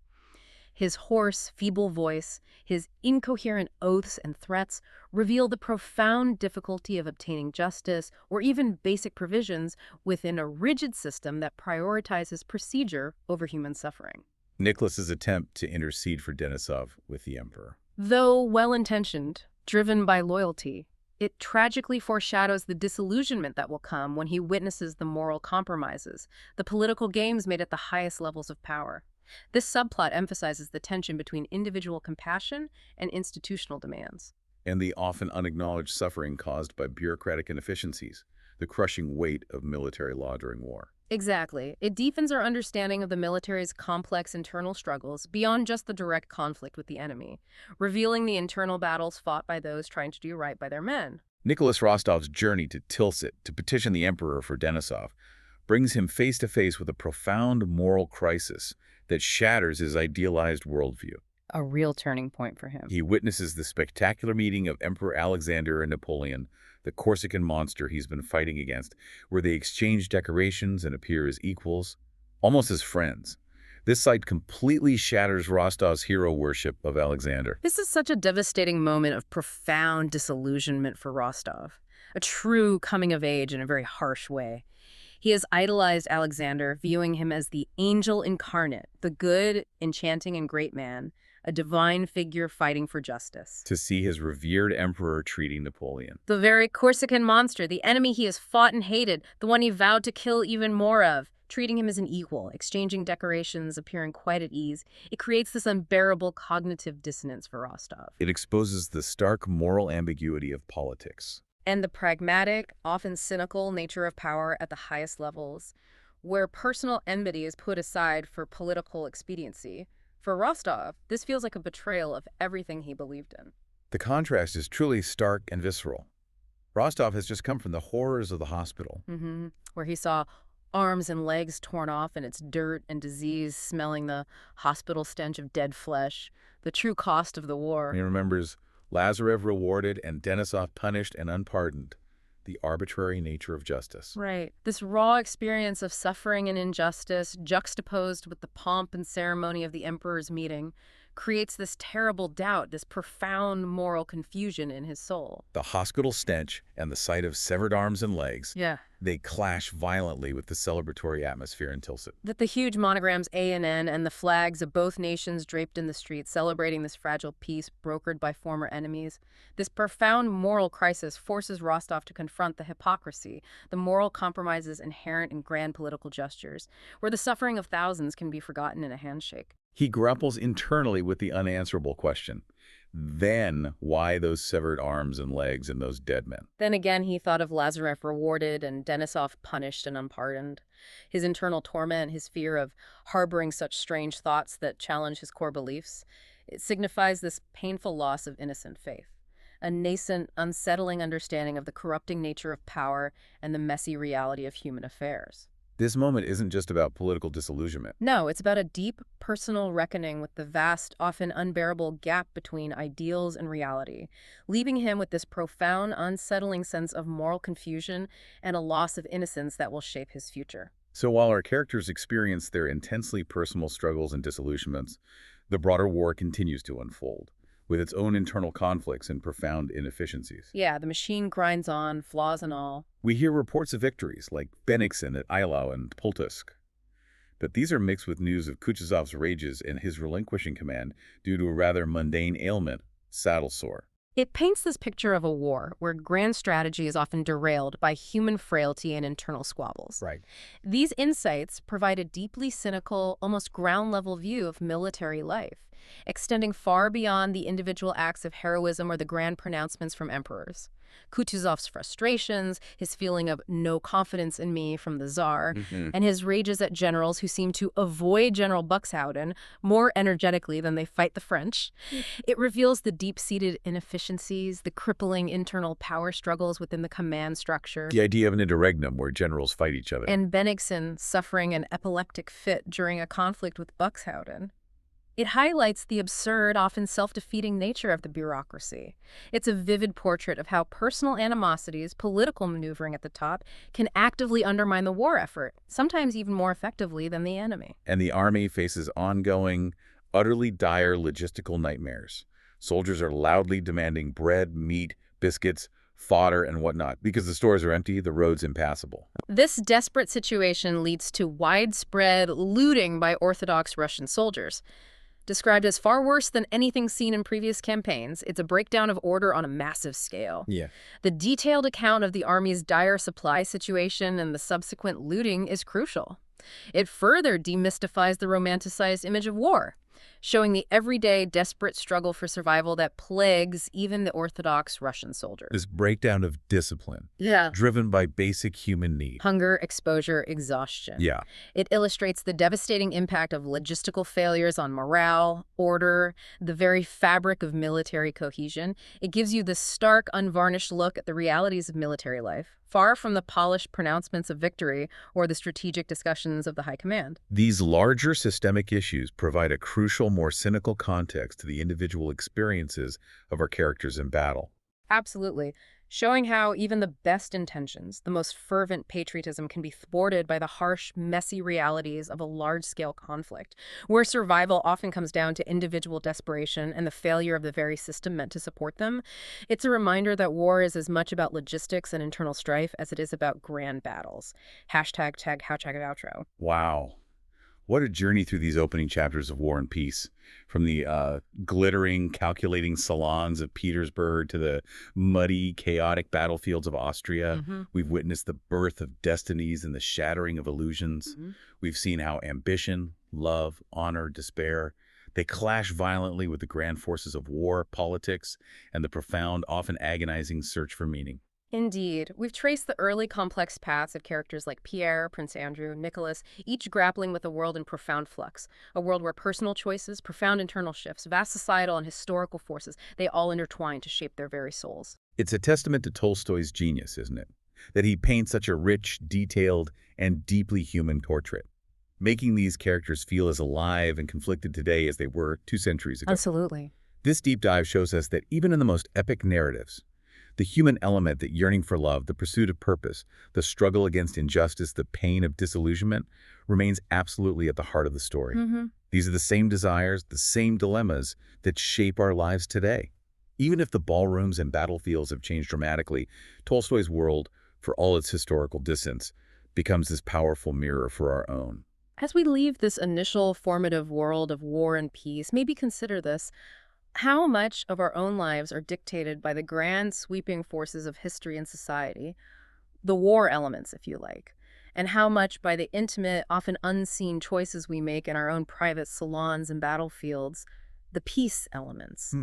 His hoarse, feeble voice, his incoherent oaths and threats reveal the profound difficulty of obtaining justice or even basic provisions within a rigid system that prioritizes procedure over human suffering. Nicholas's attempt to intercede for Denisov with the emperor. Though well-intentioned, driven by loyalty, It tragically foreshadows the disillusionment that will come when he witnesses the moral compromises, the political games made at the highest levels of power. This subplot emphasizes the tension between individual compassion and institutional demands. And the often unacknowledged suffering caused by bureaucratic inefficiencies, the crushing weight of military law during war. Exactly. It deepens our understanding of the military's complex internal struggles beyond just the direct conflict with the enemy, revealing the internal battles fought by those trying to do right by their men. Nicholas Rostov's journey to Tilsit to petition the emperor for Denisov brings him face to face with a profound moral crisis that shatters his idealized worldview. A real turning point for him. He witnesses the spectacular meeting of Emperor Alexander and Napoleon, the Corsican monster he's been fighting against, where they exchange decorations and appear as equals, almost as friends. This sight completely shatters Rostov's hero worship of Alexander. This is such a devastating moment of profound disillusionment for Rostov, a true coming of age in a very harsh way. He has idolized Alexander, viewing him as the angel incarnate, the good, enchanting, and great man, a divine figure fighting for justice. To see his revered emperor treating Napoleon. The very Corsican monster, the enemy he has fought and hated, the one he vowed to kill even more of, treating him as an equal, exchanging decorations, appearing quite at ease. It creates this unbearable cognitive dissonance for Rostov. It exposes the stark moral ambiguity of politics. And the pragmatic, often cynical nature of power at the highest levels, where personal enmity is put aside for political expediency. For Rostov, this feels like a betrayal of everything he believed in. The contrast is truly stark and visceral. Rostov has just come from the horrors of the hospital. Where he saw arms and legs torn off and its dirt and disease, smelling the hospital stench of dead flesh, the true cost of the war. He remembers Lazarev rewarded and Denisov punished and unpardoned, the arbitrary nature of justice. Right. This raw experience of suffering and injustice, juxtaposed with the pomp and ceremony of the emperor's meeting, creates this terrible doubt, this profound moral confusion in his soul. The hospital stench and the sight of severed arms and legs, Yeah. they clash violently with the celebratory atmosphere in Tilsit. That the huge monograms A and N and the flags of both nations draped in the streets celebrating this fragile peace brokered by former enemies. This profound moral crisis forces Rostov to confront the hypocrisy, the moral compromises inherent in grand political gestures, where the suffering of thousands can be forgotten in a handshake. He grapples internally with the unanswerable question. Then, why those severed arms and legs and those dead men? Then again, he thought of Lazarev rewarded and Denisov punished and unpardoned. His internal torment, his fear of harboring such strange thoughts that challenge his core beliefs, it signifies this painful loss of innocent faith, a nascent, unsettling understanding of the corrupting nature of power and the messy reality of human affairs. This moment isn't just about political disillusionment. No, it's about a deep, personal reckoning with the vast, often unbearable gap between ideals and reality, leaving him with this profound, unsettling sense of moral confusion and a loss of innocence that will shape his future. So while our characters experience their intensely personal struggles and disillusionments, the broader war continues to unfold, with its own internal conflicts and profound inefficiencies. Yeah, the machine grinds on, flaws and all. We hear reports of victories, like Bennigsen at Eylau and Pultusk. But these are mixed with news of Kutuzov's rages and his relinquishing command due to a rather mundane ailment, saddle sore. It paints this picture of a war where grand strategy is often derailed by human frailty and internal squabbles. Right. These insights provide a deeply cynical, almost ground-level view of military life, extending far beyond the individual acts of heroism or the grand pronouncements from emperors. Kutuzov's frustrations, his feeling of no confidence in me from the Tsar, and his rages at generals who seem to avoid General Buxhowden more energetically than they fight the French. It reveals the deep-seated inefficiencies, the crippling internal power struggles within the command structure. The idea of an interregnum where generals fight each other. And Bennigsen suffering an epileptic fit during a conflict with Buxhowden. It highlights the absurd, often self-defeating nature of the bureaucracy. It's a vivid portrait of how personal animosities, political maneuvering at the top, can actively undermine the war effort, sometimes even more effectively than the enemy. And the army faces ongoing, utterly dire logistical nightmares. Soldiers are loudly demanding bread, meat, biscuits, fodder, and whatnot. Because the stores are empty, the roads impassable. This desperate situation leads to widespread looting by Orthodox Russian soldiers. Described as far worse than anything seen in previous campaigns, it's a breakdown of order on a massive scale. Yeah. The detailed account of the army's dire supply situation and the subsequent looting is crucial. It further demystifies the romanticized image of war, showing the everyday, desperate struggle for survival that plagues even the Orthodox Russian soldier. This breakdown of discipline, Yeah. driven by basic human need. Hunger, exposure, exhaustion. Yeah. It illustrates the devastating impact of logistical failures on morale, order, the very fabric of military cohesion. It gives you this stark, unvarnished look at the realities of military life, far from the polished pronouncements of victory or the strategic discussions of the high command. These larger systemic issues provide a crucial, more cynical context to the individual experiences of our characters in battle. Absolutely. Showing how even the best intentions, the most fervent patriotism can be thwarted by the harsh, messy realities of a large-scale conflict, where survival often comes down to individual desperation and the failure of the very system meant to support them. It's a reminder that war is as much about logistics and internal strife as it is about grand battles. Hashtag tag hashtag outro. Wow. What a journey through these opening chapters of War and Peace. From the glittering, calculating salons of Petersburg to the muddy, chaotic battlefields of Austria, we've witnessed the birth of destinies and the shattering of illusions. We've seen how ambition, love, honor, despair, they clash violently with the grand forces of war, politics, and the profound, often agonizing search for meaning. Indeed. We've traced the early complex paths of characters like Pierre, Prince Andrew, Nicholas, each grappling with a world in profound flux, a world where personal choices, profound internal shifts, vast societal and historical forces, they all intertwine to shape their very souls. It's a testament to Tolstoy's genius, isn't it? That he paints such a rich, detailed, and deeply human portrait, making these characters feel as alive and conflicted today as they were 2 centuries ago. Absolutely. This deep dive shows us that even in the most epic narratives, the human element, the yearning for love, the pursuit of purpose, the struggle against injustice, the pain of disillusionment, remains absolutely at the heart of the story. These are the same desires, the same dilemmas that shape our lives today. Even if the ballrooms and battlefields have changed dramatically, Tolstoy's world, for all its historical distance, becomes this powerful mirror for our own. As we leave this initial formative world of war and peace, maybe consider this. How much of our own lives are dictated by the grand sweeping forces of history and society, the war elements, if you like, and how much by the intimate, often unseen choices we make in our own private salons and battlefields, the peace elements?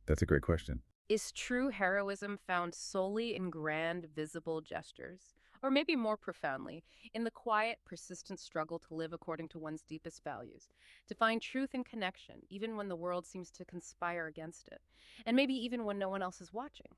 That's a great question. Is true heroism found solely in grand, visible gestures? Or maybe more profoundly, in the quiet, persistent struggle to live according to one's deepest values, to find truth and connection, even when the world seems to conspire against it, and maybe even when no one else is watching?